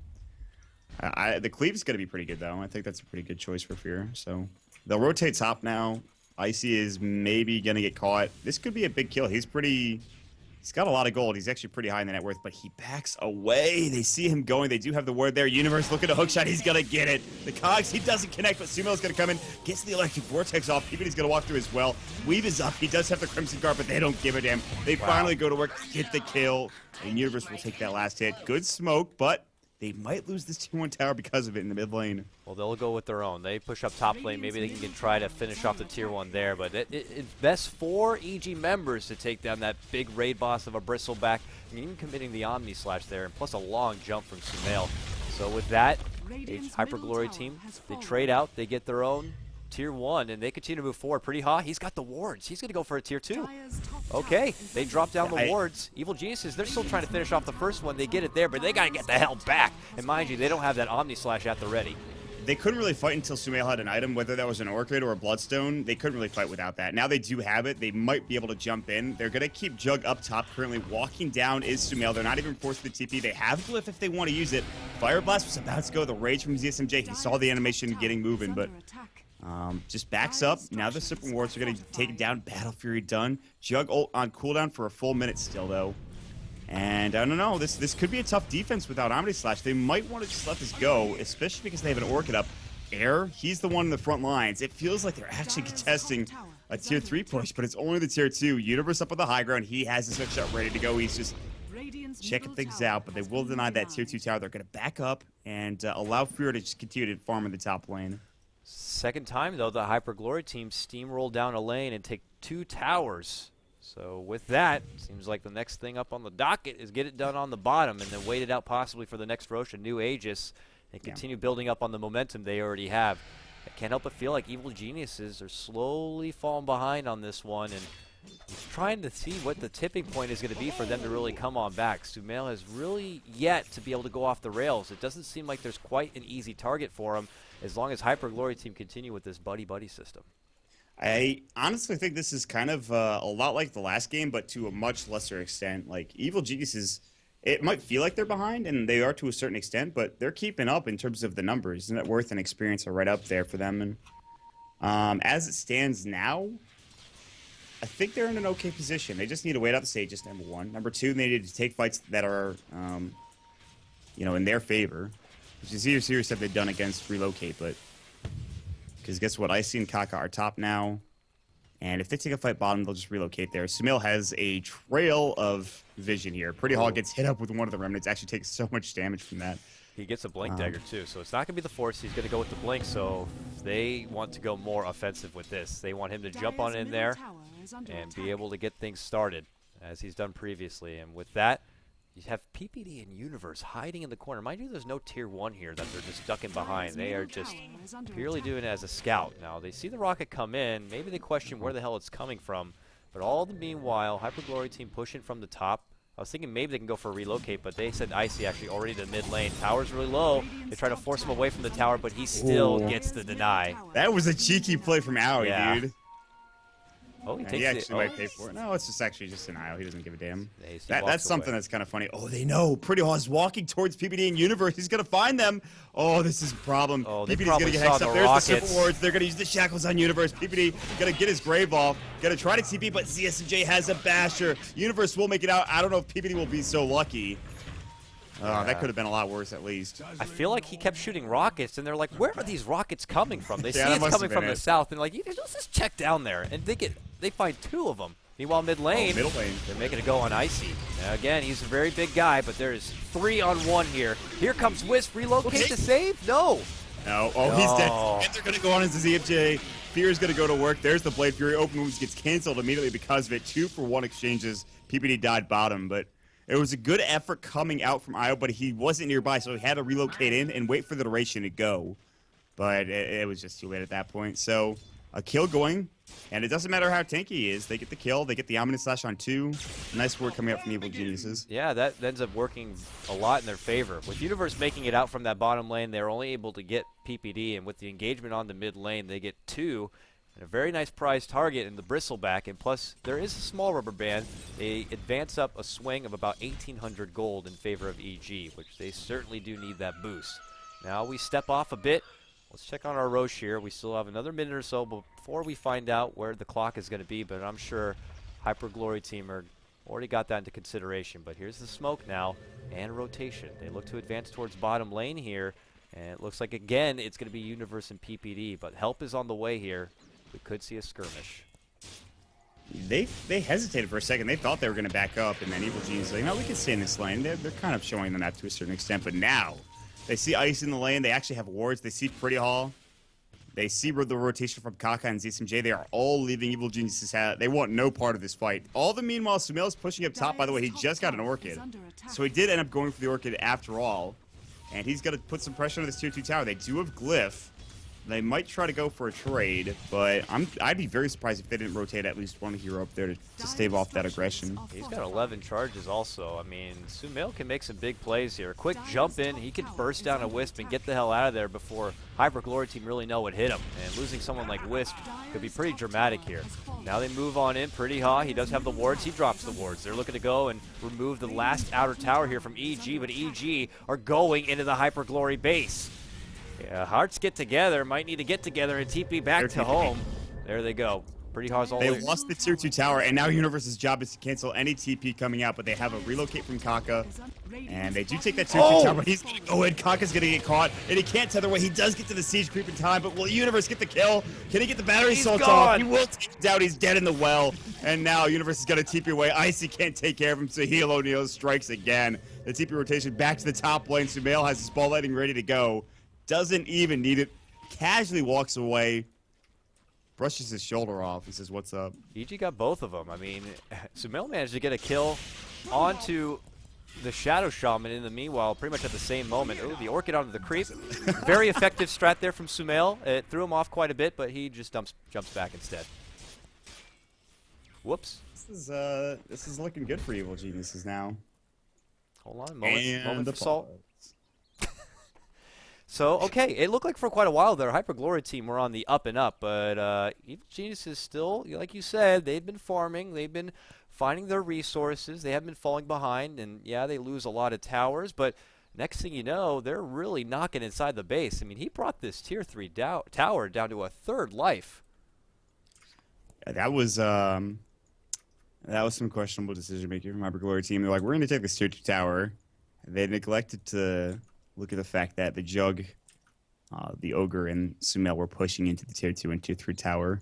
The Cleave is going to be pretty good, though. I think that's a pretty good choice for Fear. So they'll rotate top now. Icy is maybe going to get caught. This could be a big kill. He's got a lot of gold. He's actually pretty high in the net worth, but he backs away. They see him going. They do have the ward there. Universe looking to hookshot. He's going to get it. The cogs, he doesn't connect, but Sumail's going to come in. Gets the Electric Vortex off. Even he's going to walk through as well. Weave is up. He does have the Crimson Guard, but they don't give a damn. They finally go to work, get the kill, and Universe will take that last hit. Good smoke, but they might lose this Tier 1 tower because of it in the mid lane. Well, they'll go with their own. They push up top lane. Maybe they can try to finish off the Tier 1 there. But it's best for EG members to take down that big raid boss of a Bristleback. And even committing the Omni Slash there. And plus a long jump from Sumail. So with that, Hyperglory team, they trade out, they get their own tier 1, and they continue to move forward pretty high. He's got the wards. He's going to go for a tier 2. Okay, they drop down the wards. Evil Geniuses, they're still trying to finish off the first one. They get it there, but they got to get the hell back. And mind you, they don't have that Omni Slash at the ready. They couldn't really fight until Sumail had an item, whether that was an Orchid or a Bloodstone. They couldn't really fight without that. Now they do have it. They might be able to jump in. They're going to keep Jug up top. Currently walking down is Sumail. They're not even forced to TP. They have Glyph if they want to use it. Fire Blast was about to go. The Rage from ZSMJ. He saw the animation getting moving, but just backs up. Now the Super Wards are going to take it down. Battle Fury done. Jug ult on cooldown for a full minute still, though. And I don't know, this could be a tough defense without Omni Slash. They might want to just let this go, especially because they have an Orchid up. Air, he's the one in the front lines. It feels like they're actually contesting a tier 3 push, but it's only the tier 2. Universe up on the high ground. He has his hook shot ready to go. He's just checking things out, but they will deny that tier 2 tower. They're going to back up and allow Fury to just continue to farm in the top lane. Second time, though, the Hyperglory team steamroll down a lane and take 2 towers. So with that, seems like the next thing up on the docket is get it done on the bottom and then wait it out possibly for the next Rosh, a new Aegis, and continue building up on the momentum they already have. I can't help but feel like Evil Geniuses are slowly falling behind on this one, and he's trying to see what the tipping point is going to be for them to really come on back. Sumail has really yet to be able to go off the rails. It doesn't seem like there's quite an easy target for him as long as Hyperglory team continue with this buddy-buddy system. I honestly think this is kind of a lot like the last game, but to a much lesser extent. Like, Evil Geniuses, it might feel like they're behind, and they are to a certain extent, but they're keeping up in terms of the numbers. Net worth and experience are right up there for them. And as it stands now, I think they're in an okay position. They just need to wait out the stages, number 1. Number 2, they need to take fights that are, in their favor, which is easier stuff they've done against Relocate, but... Because guess what? Icy and Kaka are top now. And if they take a fight bottom, they'll just relocate there. Sumail has a trail of vision here. Pretty Hall gets hit up with one of the remnants. Actually takes so much damage from that. He gets a Blink Dagger, too. So it's not going to be the Force. He's going to go with the Blink. So they want to go more offensive with this. They want him to jump on in there and be able to get things started, as he's done previously. And with that, you have PPD and Universe hiding in the corner. Mind you, there's no tier 1 here that they're just ducking behind. They are just purely doing it as a scout. Now, they see the rocket come in. Maybe they question where the hell it's coming from. But all the meanwhile, Hyperglory team pushing from the top. I was thinking maybe they can go for a relocate, but they said Icy actually already to mid lane. Tower's really low. They try to force him away from the tower, but he still gets the deny. That was a cheeky play from Aoi, dude. Oh, he actually might pay for it. No, it's just an IO. He doesn't give a damn. Yeah, that's something that's kind of funny. Oh, they know. Pretty Hall is walking towards PPD and Universe. He's going to find them. Oh, this is a problem. Oh, PPD's going to get hexed up. There's the Super Wards. They're going to use the Shackles on Universe. PPD going to get his Grave off. Going to try to TP, but ZSJ has a Basher. Universe will make it out. I don't know if PPD will be so lucky. That could have been a lot worse, at least. I feel like he kept shooting rockets, and they're like, where are these rockets coming from? They see it's coming from the south, and like, let's just check down there. And they find 2 of them. Meanwhile, mid lane, they're making it go on Icy. Now, again, he's a very big guy, but there's 3 on 1 here. Here comes Wisp. Relocate to save? No. No. Oh, he's dead. And they're going to go on into ZFJ. Fear's going to go to work. There's the Blade Fury. Open moves gets canceled immediately because of it. 2-for-1 exchanges. PPD died bottom, but it was a good effort coming out from IO, but he wasn't nearby, so he had to relocate in and wait for the duration to go. But it was just too late at that point. So a kill going, and it doesn't matter how tanky he is. They get the kill. They get the Omni Slash on 2. Nice work coming up from Evil Geniuses. Yeah, that ends up working a lot in their favor. With Universe making it out from that bottom lane, they're only able to get PPD, and with the engagement on the mid lane, they get 2. And a very nice prize target in the Bristleback, and plus there is a small rubber band. They advance up a swing of about 1,800 gold in favor of EG, which they certainly do need that boost. Now we step off a bit. Let's check on our Rosh here. We still have another minute or so before we find out where the clock is going to be, but I'm sure Hyperglory team already got that into consideration. But here's the smoke now and rotation. They look to advance towards bottom lane here, and it looks like again it's going to be Universe and PPD, but help is on the way here. We could see a skirmish. They hesitated for a second. They thought they were going to back up, and then Evil Genius like, no, we can stay in this lane. They're kind of showing them that to a certain extent, but now they see Ice in the lane. They actually have wards. They see Pretty Hall. They see the rotation from Kaka and ZSMJ. They are all leaving Evil Genius's hat. They want no part of this fight. All the meanwhile, Sumail's pushing up top. By the way, he just got an Orchid. So he did end up going for the Orchid after all. and he's going to put some pressure on this tier 2 tower. They do have Glyph. They might try to go for a trade, but I'd be very surprised if they didn't rotate at least one hero up there to stave off that aggression. He's got 11 charges also. I mean, Sumail can make some big plays here. Quick jump in, he can burst down a Wisp and get the hell out of there before Hyper Glory Team really know what hit him. And losing someone like Wisp could be pretty dramatic here. Now they move on in pretty high. He does have the wards. He drops the wards. They're looking to go and remove the last outer tower here from EG, but EG are going into the Hyper Glory base. Yeah, hearts get together, might need to get together and TP back to home. There they go. Pretty hard all They lost the tier 2 tower, and now Universe's job is to cancel any TP coming out, but they have a relocate from Kaka, and they do take that tier 2 tower, but he's going to go in. Kaka's going to get caught, and he can't tether away. He does get to the siege creep in time, but will Universe get the kill? Can he get the battery assault off? He will take it down. He's dead in the well, and now Universe is going to TP away. Icy can't take care of him, so Heal O'Neal strikes again. The TP rotation back to the top lane. Sumail has his ball lighting ready to go. Doesn't even need it. Casually walks away. Brushes his shoulder off. He says, "What's up?" EG got both of them. I mean, Sumail managed to get a kill onto the Shadow Shaman in the meanwhile, pretty much at the same moment. Ooh, the Orchid onto the creep. Very effective strat there from Sumail. It threw him off quite a bit, but he just jumps back instead. Whoops. This is looking good for Evil Geniuses now. Hold on, moment of salt. So, okay, it looked like for quite a while there, Hyper Glory Team were on the up and up, but Evil Genius is still, like you said, they've been farming, they've been finding their resources, they have been falling behind, and yeah, they lose a lot of towers, but next thing you know, they're really knocking inside the base. I mean, he brought this tier 3 tower down to a third life. That was some questionable decision making from Hyper Glory Team. They're like, we're going to take this tier 2 tower. They neglected to look at the fact that the Jug, the Ogre, and Sumail were pushing into the tier 2 and tier 3 tower.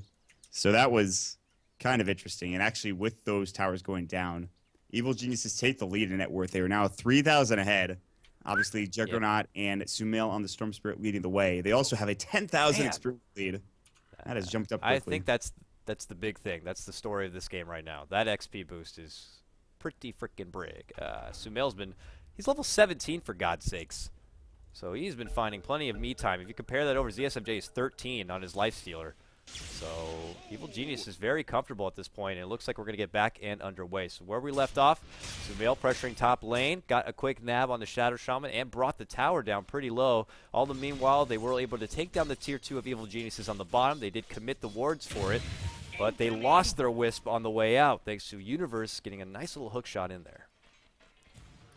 So that was kind of interesting. And actually, with those towers going down, Evil Geniuses take the lead in net worth. They are now 3,000 ahead. Obviously, Juggernaut and Sumail on the Storm Spirit leading the way. They also have a 10,000 experience lead. That has jumped up quickly. I think that's the big thing. That's the story of this game right now. That XP boost is pretty freaking big. Sumail's he's level 17 for God's sakes. So he's been finding plenty of me time. If you compare that over, ZSMJ is 13 on his Lifestealer. So Evil Genius is very comfortable at this point, and it looks like we're going to get back and underway. So where we left off, Sumail pressuring top lane, got a quick nab on the Shadow Shaman, and brought the tower down pretty low. All the meanwhile, they were able to take down the tier 2 of Evil Geniuses on the bottom. They did commit the wards for it, but they lost their Wisp on the way out, thanks to Universe getting a nice little hook shot in there.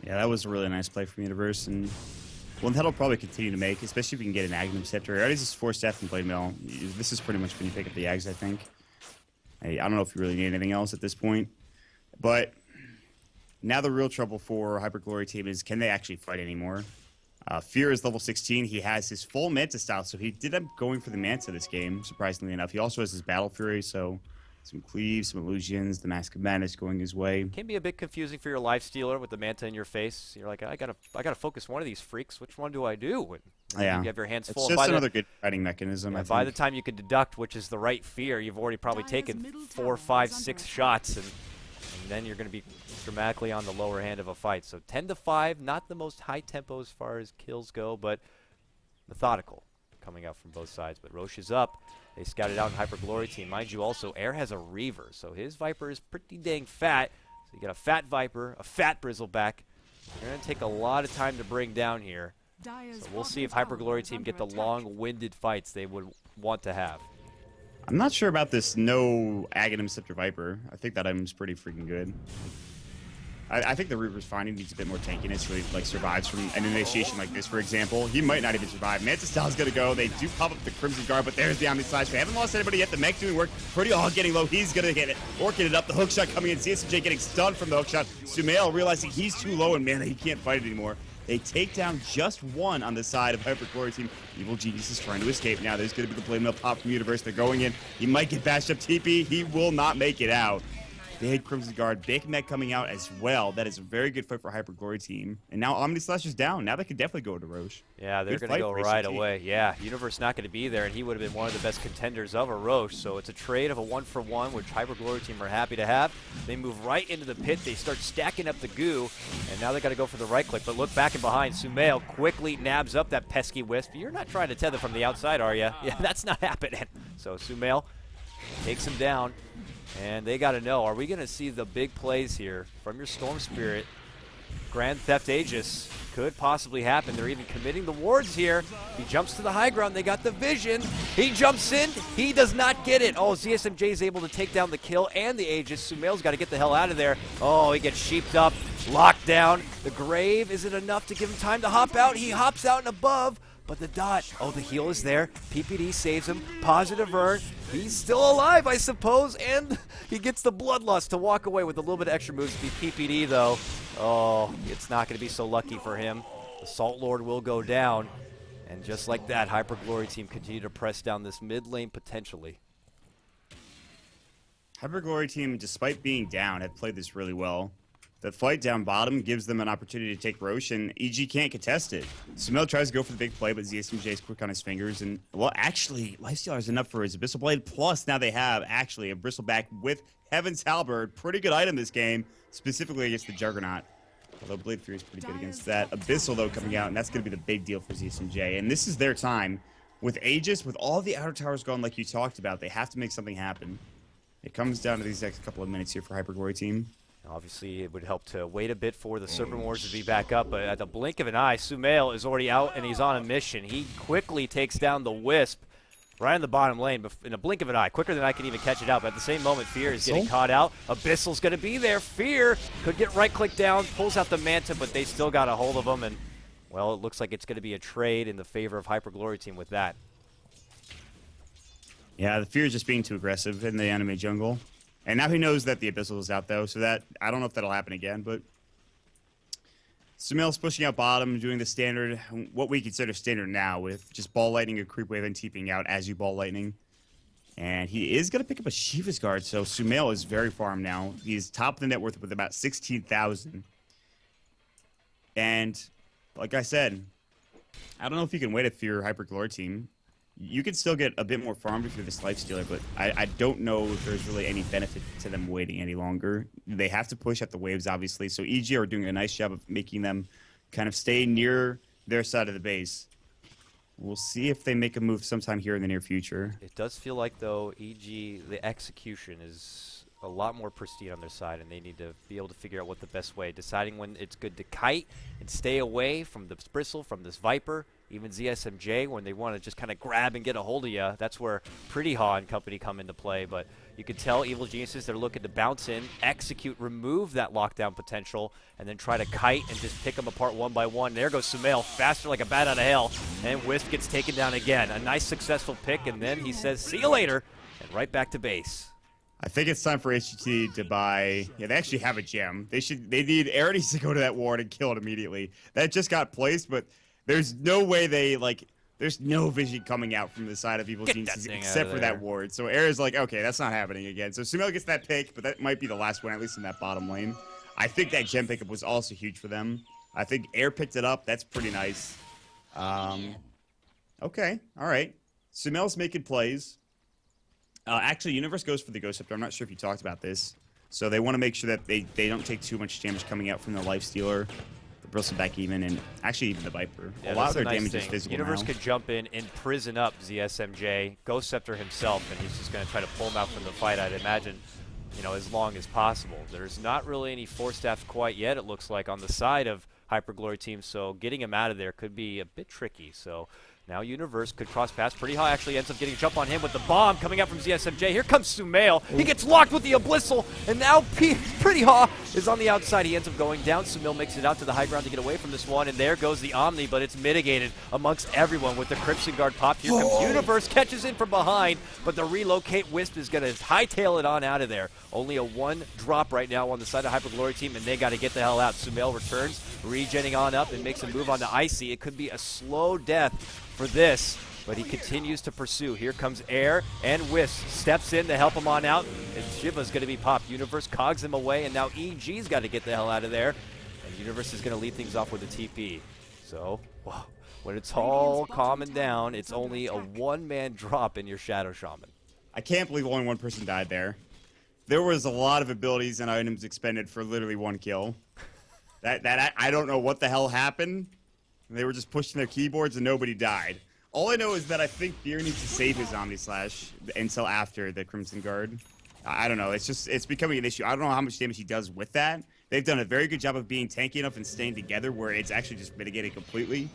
Yeah, that was a really nice play from Universe, and one that'll probably continue to make, especially if we can get an Agnum Scepter. Already just 4 Staff and Blade Mail. This is pretty much when you pick up the Ags, I think. I don't know if you really need anything else at this point. But now the real trouble for Hyper Glory Team is, can they actually fight anymore? Fear is level 16. He has his full Manta style, so he did end up going for the Manta this game, surprisingly enough. He also has his Battle Fury, so some Cleaves, some Illusions, the Mask of Madness going his way. Can be a bit confusing for your Lifestealer with the Manta in your face. You're like, I gotta focus one of these freaks. Which one do I do? And yeah, you have your hands full. It's just another good fighting mechanism. Yeah, by the time you can deduct which is the right fear, you've already probably taken 4, 5, 6 shots, and then you're going to be dramatically on the lower hand of a fight. So 10-5, not the most high tempo as far as kills go, but methodical coming out from both sides. But Roche is up. They scouted out in Hyper Glory Team. Mind you, also, Air has a Reaver, so his Viper is pretty dang fat. So you got a fat Viper, a fat Bristleback. They're going to take a lot of time to bring down here. So we'll see if Hyper Glory Team get the long-winded fights they would want to have. I'm not sure about this no Aghanim Scepter Viper. I think that item's pretty freaking good. I think the Reaper's fine. He needs a bit more tankiness, really, like, survives from an initiation like this, for example. He might not even survive. Manta Style's gonna go. They do pop up the Crimson Guard, but there's the Omni Slash. They haven't lost anybody yet. The mech doing work. Pretty all getting low. He's gonna hit it. Orchid it up. The hookshot coming in. CSMJ getting stunned from the hookshot. Sumail realizing he's too low, and man, he can't fight it anymore. They take down just one on the side of Hyper Glory Team. Evil Genius is trying to escape now. There's going to be the Blade Mail pop from Universe. They're going in. He might get bashed up TP. He will not make it out. Big Crimson Guard, big mech coming out as well. That is a very good fight for Hyperglory team. And now Omni Slash is down. Now they could definitely go to Roche. Yeah, they're going to go right away. Yeah, Universe not going to be there, and he would have been one of the best contenders of a Roche. So it's a trade of a 1-for-1, which Hyperglory team are happy to have. They move right into the pit. They start stacking up the goo, and now they got to go for the right click. But look back and behind. Sumail quickly nabs up that pesky Wisp. You're not trying to tether from the outside, are you? Yeah, that's not happening. So Sumail takes him down. And they got to know, are we going to see the big plays here from your Storm Spirit? Grand Theft Aegis could possibly happen. They're even committing the wards here. He jumps to the high ground. They got the vision. He jumps in. He does not get it. Oh, ZSMJ is able to take down the kill and the Aegis. Sumail's got to get the hell out of there. Oh, he gets sheeped up, locked down. The grave isn't enough to give him time to hop out. He hops out and above. But the dot, oh, the heal is there. PPD saves him. Positive earn. He's still alive, I suppose, and he gets the bloodlust to walk away with a little bit of extra moves to be PPD, though. Oh, it's not going to be so lucky for him. The Salt Lord will go down, and just like that, Hyperglory team continue to press down this mid lane potentially. Hyperglory team, despite being down, have played this really well. The fight down bottom gives them an opportunity to take Roche, and EG can't contest it. Sumail tries to go for the big play, but ZSMJ is quick on his fingers. And, well, actually, Lifestealer is enough for his Abyssal Blade. Plus, now they have, actually, a Bristleback with Heaven's Halberd. Pretty good item this game, specifically against the Juggernaut. Although Blade Fury is pretty good against that. Abyssal, though, coming out, and that's going to be the big deal for ZSMJ. And this is their time. With Aegis, with all the outer towers gone like you talked about, they have to make something happen. It comes down to these next couple of minutes here for Hyperglory team. Obviously, it would help to wait a bit for the Serpent Wars to be back up, but at the blink of an eye, Sumail is already out and he's on a mission. He quickly takes down the Wisp right in the bottom lane in a blink of an eye, quicker than I can even catch it out. But at the same moment, Fear is getting caught out. Abyssal's going to be there. Fear could get right-click down, pulls out the Manta, but they still got a hold of him. And, well, it looks like it's going to be a trade in the favor of Hyperglory team with that. Yeah, the Fear is just being too aggressive in the enemy jungle. And now he knows that the Abyssal is out, though, so that I don't know if that'll happen again, but Sumail's pushing out bottom, doing the standard, what we consider standard now, with just ball lightning, a creep wave, and TPing out as you ball lightning. And he is going to pick up a Shiva's Guard, so Sumail is very farm now. He's top of the net worth with about 16,000. And like I said, I don't know if you can wait if you're Hyperglory team. You can still get a bit more farmed if you're this Lifestealer, but I don't know if there's really any benefit to them waiting any longer. They have to push at the waves, obviously, so EG are doing a nice job of making them kind of stay near their side of the base. We'll see if they make a move sometime here in the near future. It does feel like, though, EG, the execution is a lot more pristine on their side, and they need to be able to figure out what the best way, deciding when it's good to kite and stay away from the Bristle, from this Viper. Even ZSMJ, when they want to just kind of grab and get a hold of you, that's where Pretty Haw and company come into play. But you can tell Evil Geniuses, they're looking to bounce in, execute, remove that lockdown potential, and then try to kite and just pick them apart one by one. There goes Sumail, faster like a bat out of hell, and Wisp gets taken down again. A nice successful pick, and then he says, see you later, and right back to base. I think it's time for HGT to buy. Yeah, they actually have a gem. They need Ares to go to that ward and kill it immediately. That just got placed, but there's no way there's no vision coming out from the side of Evil Geniuses except for that ward. So Ares like, okay, that's not happening again. So Sumail gets that pick, but that might be the last one, at least in that bottom lane. I think that gem pickup was also huge for them. I think Air picked it up. That's pretty nice. Okay, all right. Sumail's making plays. Actually, Universe goes for the Ghost Scepter. I'm not sure if you talked about this. So they want to make sure that they don't take too much damage coming out from the Lifestealer. Bristleback even, and actually even the Viper. Yeah, a lot of their damage is physical Universe now. could jump in and prison up ZSMJ, Ghost Scepter himself, and he's just going to try to pull him out from the fight, I'd imagine, as long as possible. There's not really any Force Staff quite yet, it looks like, on the side of Hyperglory team, so getting him out of there could be a bit tricky. So now Universe could cross paths. Pretty High actually ends up getting a jump on him with the bomb coming out from ZSMJ. Here comes Sumail. He gets locked with the Abyssal, and now Pretty High is on the outside. He ends up going down. Sumail makes it out to the high ground to get away from this one, and there goes the Omni, but it's mitigated amongst everyone with the Crimson Guard pop. Here comes Universe, catches in from behind, but the relocate Wisp is going to hightail it on out of there. Only a one drop right now on the side of Hyperglory team, and they got to get the hell out. Sumail returns, regenning on up, and makes a move on to Icy. It could be a slow death for this. but he continues to pursue. Here comes Air, and Wisp steps in to help him on out, and Shiva's going to be popped. Universe cogs him away, and now EG's got to get the hell out of there, and Universe is going to lead things off with a TP. So, wow, when it's all calming down, it's only a one-man drop in your Shadow Shaman. I can't believe only one person died there. There was a lot of abilities and items expended for literally one kill. I don't know what the hell happened. They were just pushing their keyboards and nobody died. All I know is that I think Fear needs to save his Omni Slash until after the Crimson Guard. I don't know. It's becoming an issue. I don't know how much damage he does with that. They've done a very good job of being tanky enough and staying together where it's actually just mitigated completely.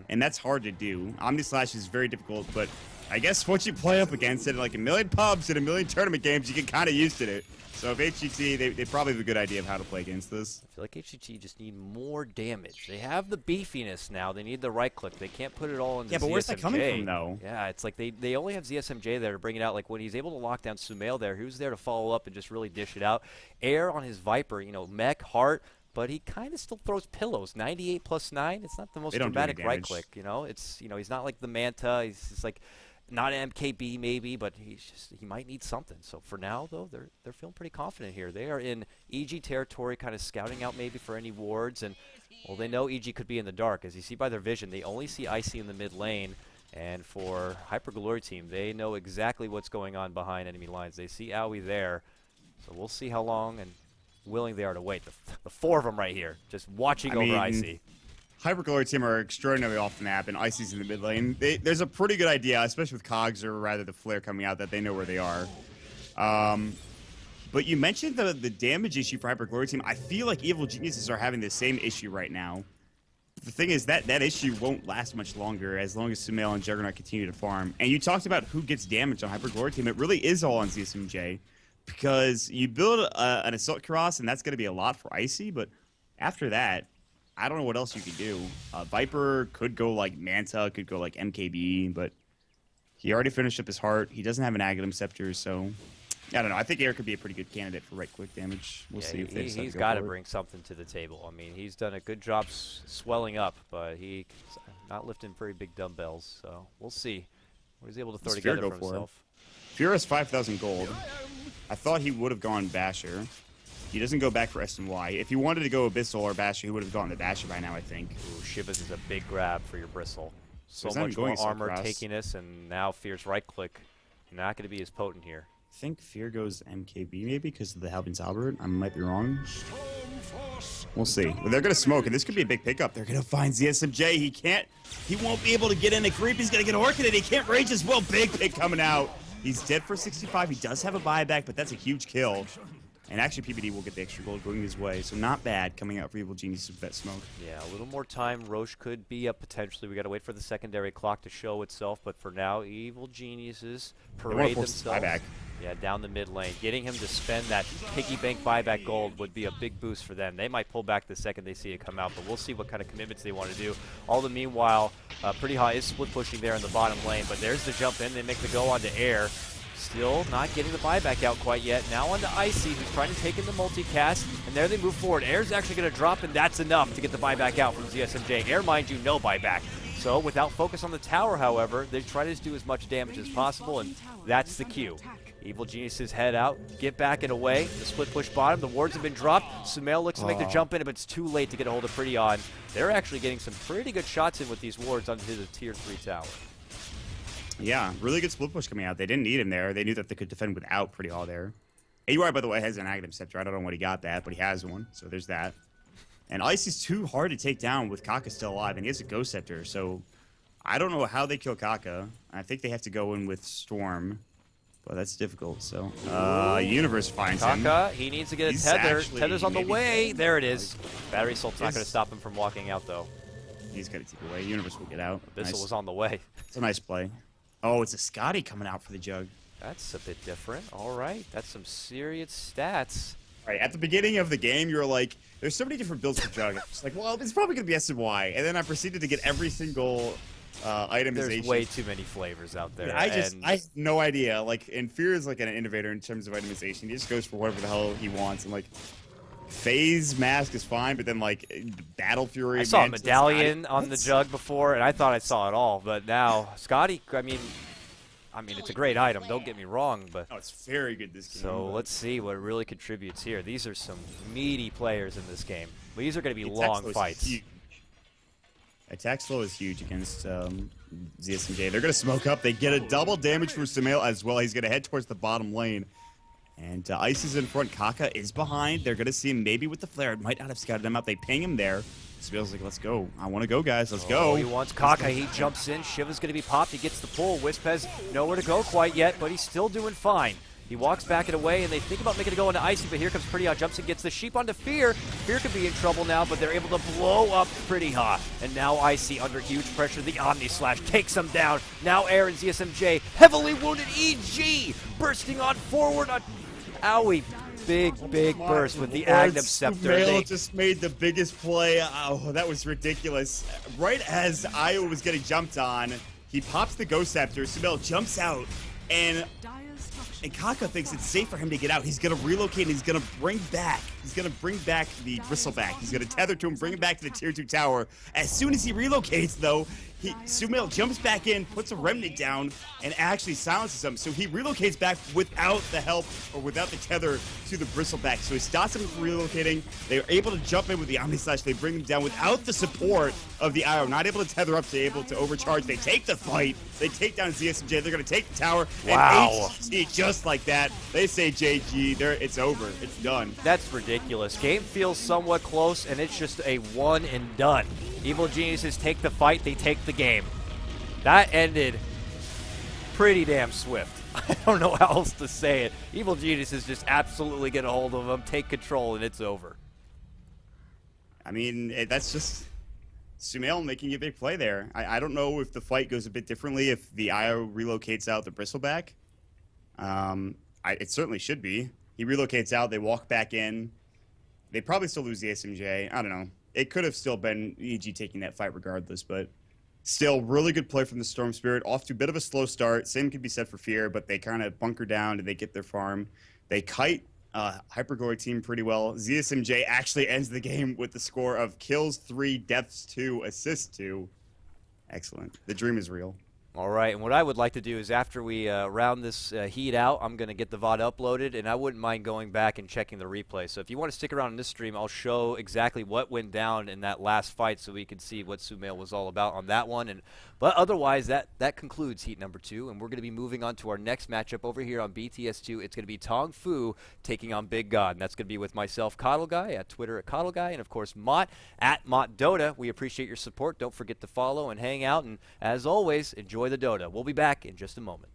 And that's hard to do. Omni Slash is very difficult, but I guess once you play up against it in like a million pubs and a million tournament games, you get kind of used to it. So if HGT, they probably have a good idea of how to play against this. I feel like HGT just need more damage. They have the beefiness now. They need the right click. They can't put it all in the ZSMJ. Yeah, but where's that coming from, though? Yeah, it's like they only have ZSMJ there to bring it out. Like when he's able to lock down Sumail there, he was there to follow up and just really dish it out. Air on his Viper, you know, mech, heart, but he kind of still throws pillows. 98 plus 9, it's not the most dramatic right click, you know? It's, you know, he's not like the Manta. He's just like not an MKB maybe, but he might need something. So for now, though, they're feeling pretty confident here. They are in EG territory, kind of scouting out maybe for any wards, and well, they know EG could be in the dark. As you see by their vision, they only see Icy in the mid lane, and for Hyper Glory team, they know exactly what's going on behind enemy lines. They see Aoi there, so we'll see how long and willing they are to wait. The four of them right here, just watching over Icy. Hyper Glory team are extraordinarily off the map, and Icy's in the mid lane. There's a pretty good idea, especially with Cogs, or rather the Flare coming out, that they know where they are. But you mentioned the damage issue for Hyper Glory team. I feel like Evil Geniuses are having the same issue right now. The thing is that issue won't last much longer as long as Sumail and Juggernaut continue to farm. And you talked about who gets damage on Hyper Glory team. It really is all on ZSMJ, because you build an Assault Cross, and that's going to be a lot for Icy, but after that, I don't know what else you could do. Viper could go like Manta, could go like MKB, but he already finished up his heart. He doesn't have an Aghanim Scepter, so I don't know. I think Air could be a pretty good candidate for right-click damage. We'll see if they decide to go he's got to for it. bring something to the table. I mean, he's done a good job swelling up, but he's not lifting very big dumbbells, so we'll see what he's able to throw together for himself. Fear has 5,000 gold. I thought he would have gone Basher. He doesn't go back for SNY. If he wanted to go Abyssal or Basher, he would have gone the Basher by now, I think. Ooh, Shivas is a big grab for your Bristle. So He's much not going more armor across. takiness, and now Fear's right click not going to be as potent here. I think Fear goes MKB maybe because of the Halbin's Albert. I might be wrong. We'll see. Well, they're going to smoke, and this could be a big pickup. They're going to find ZSMJ. He won't be able to get in the creep. He's going to get Orchid, and he can't rage as well. Big pick coming out. He's dead for 65. He does have a buyback, but that's a huge kill. And actually, PBD will get the extra gold going his way. So not bad coming out for Evil Genius with that smoke. Yeah, a little more time. Roche could be up potentially. We got to wait for the secondary clock to show itself. But for now, Evil Geniuses parade themselves. Buyback. Yeah, down the mid lane. Getting him to spend that piggy bank buyback gold would be a big boost for them. They might pull back the second they see it come out, but we'll see what kind of commitments they want to do. All the meanwhile, Pretty High is split pushing there in the bottom lane, but there's the jump in. They make the go onto Air. Still not getting the buyback out quite yet. Now onto Icy, who's trying to take in the multicast, and there they move forward. Air's actually going to drop, and that's enough to get the buyback out from ZSMJ. Air, mind you, no buyback. So without focus on the tower, however, they try to do as much damage as possible, and that's the cue. Evil Geniuses head out, get back and away. The split push bottom, the wards have been dropped. Sumail looks to make the jump in, but it's too late to get a hold of Pretty On. They're actually getting some pretty good shots in with these wards onto the tier 3 tower. Yeah, really good split push coming out. They didn't need him there. They knew that they could defend without Pretty All there. AUI, by the way, has an Aghanim Scepter. I don't know when he got that, but he has one, so there's that. And Ice is too hard to take down with Kaka still alive, and he has a Ghost Scepter, so I don't know how they kill Kaka. I think they have to go in with Storm, but that's difficult, so Universe finds him. Kaka, he needs to get a tether. Tether's on the way. Dead. There it is. Battery Assault's not going to stop him from walking out, though. He's got to take away. Universe will get out. Abyssal was on the way. It's a nice play. Oh, it's a Scotty coming out for the Jug. That's a bit different. All right, that's some serious stats. All right, at the beginning of the game, you're like, there's so many different builds for Jug. It's like, well, it's probably going to be SNY. And then I proceeded to get every single itemization. There's way too many flavors out there. I have no idea. Like, and Fear is like an innovator in terms of itemization. He just goes for whatever the hell he wants. And like, Phase mask is fine, but then like Battle Fury. I saw a Mantis, medallion Scotty, on the jug before, and I thought I saw it all. But now, Scotty, I mean, it's a great item. Don't get me wrong, but Oh, it's very good this game. so let's see what really contributes here. These are some meaty players in this game. These are going to be long fights. Attack slow is huge against ZSMJ. They're going to smoke up. They get a double damage from Sumail as well. He's going to head towards the bottom lane. And Ice is in front. Kaka is behind. They're going to see him maybe with the flare. It might not have scouted him out. They ping him there. Sumail's like, let's go. I want to go, guys. Let's go. He wants Kaka. He jumps in. Shiva's going to be popped. He gets the pull. Wisp has nowhere to go quite yet, but he's still doing fine. He walks back and away, and they think about making it go into Icy, but here comes Pretty Hot. Jumps and gets the sheep onto Fear. Fear could be in trouble now, but they're able to blow up Pretty Hot. And now Icy under huge pressure. The Omni Slash takes him down. Now Aaron ZSMJ, heavily wounded EG, bursting on forward. Owie. Big burst with the Agnum Scepter. Sumail just made the biggest play. Oh, that was ridiculous. Right as Io was getting jumped on, he pops the Ghost Scepter. Sumail jumps out, and Kaka thinks it's safe for him to get out. He's going to relocate, and he's going to bring back the Bristleback. He's going to tether to him, bring him back to the Tier 2 tower. As soon as he relocates, though, Sumail jumps back in, puts a Remnant down, and actually silences him. So he relocates back without the help or without the tether to the Bristleback. So he stops him from relocating. They are able to jump in with the Omni Slash. They bring him down without the support of the IO. Not able to tether up, to able to overcharge. They take the fight. They take down ZSMJ. They're going to take the tower. Wow. And HGT, just like that, they say JG. It's over. It's done. That's ridiculous. Game feels somewhat close, and it's just a one and done. Evil Geniuses take the fight, they take the game. That ended pretty damn swift. I don't know how else to say it. Evil Geniuses just absolutely get a hold of them, take control, and it's over. I mean, that's just Sumail making a big play there. I don't know if the fight goes a bit differently if the IO relocates out the Bristleback. It certainly should be. He relocates out, they walk back in. They probably still lose the SMJ. I don't know. It could have still been EG taking that fight regardless, but still really good play from the Storm Spirit. Off to a bit of a slow start. Same could be said for Fear, but they kind of bunker down and they get their farm. They kite Hyperglory team pretty well. ZSMJ actually ends the game with the score of kills 3, deaths 2, assists 2. Excellent. The dream is real. All right, and what I would like to do is after we round this heat out, I'm going to get the VOD uploaded, and I wouldn't mind going back and checking the replay. So if you want to stick around in this stream, I'll show exactly what went down in that last fight so we can see what Sumail was all about on that one. But otherwise, that concludes heat number 2, and we're going to be moving on to our next matchup over here on BTS2. It's going to be Tong Fu taking on Big God, and that's going to be with myself, KotLGuy, at Twitter at KotLGuy, and of course Maut at MautDota. We appreciate your support. Don't forget to follow and hang out, and as always, enjoy the Dota. We'll be back in just a moment.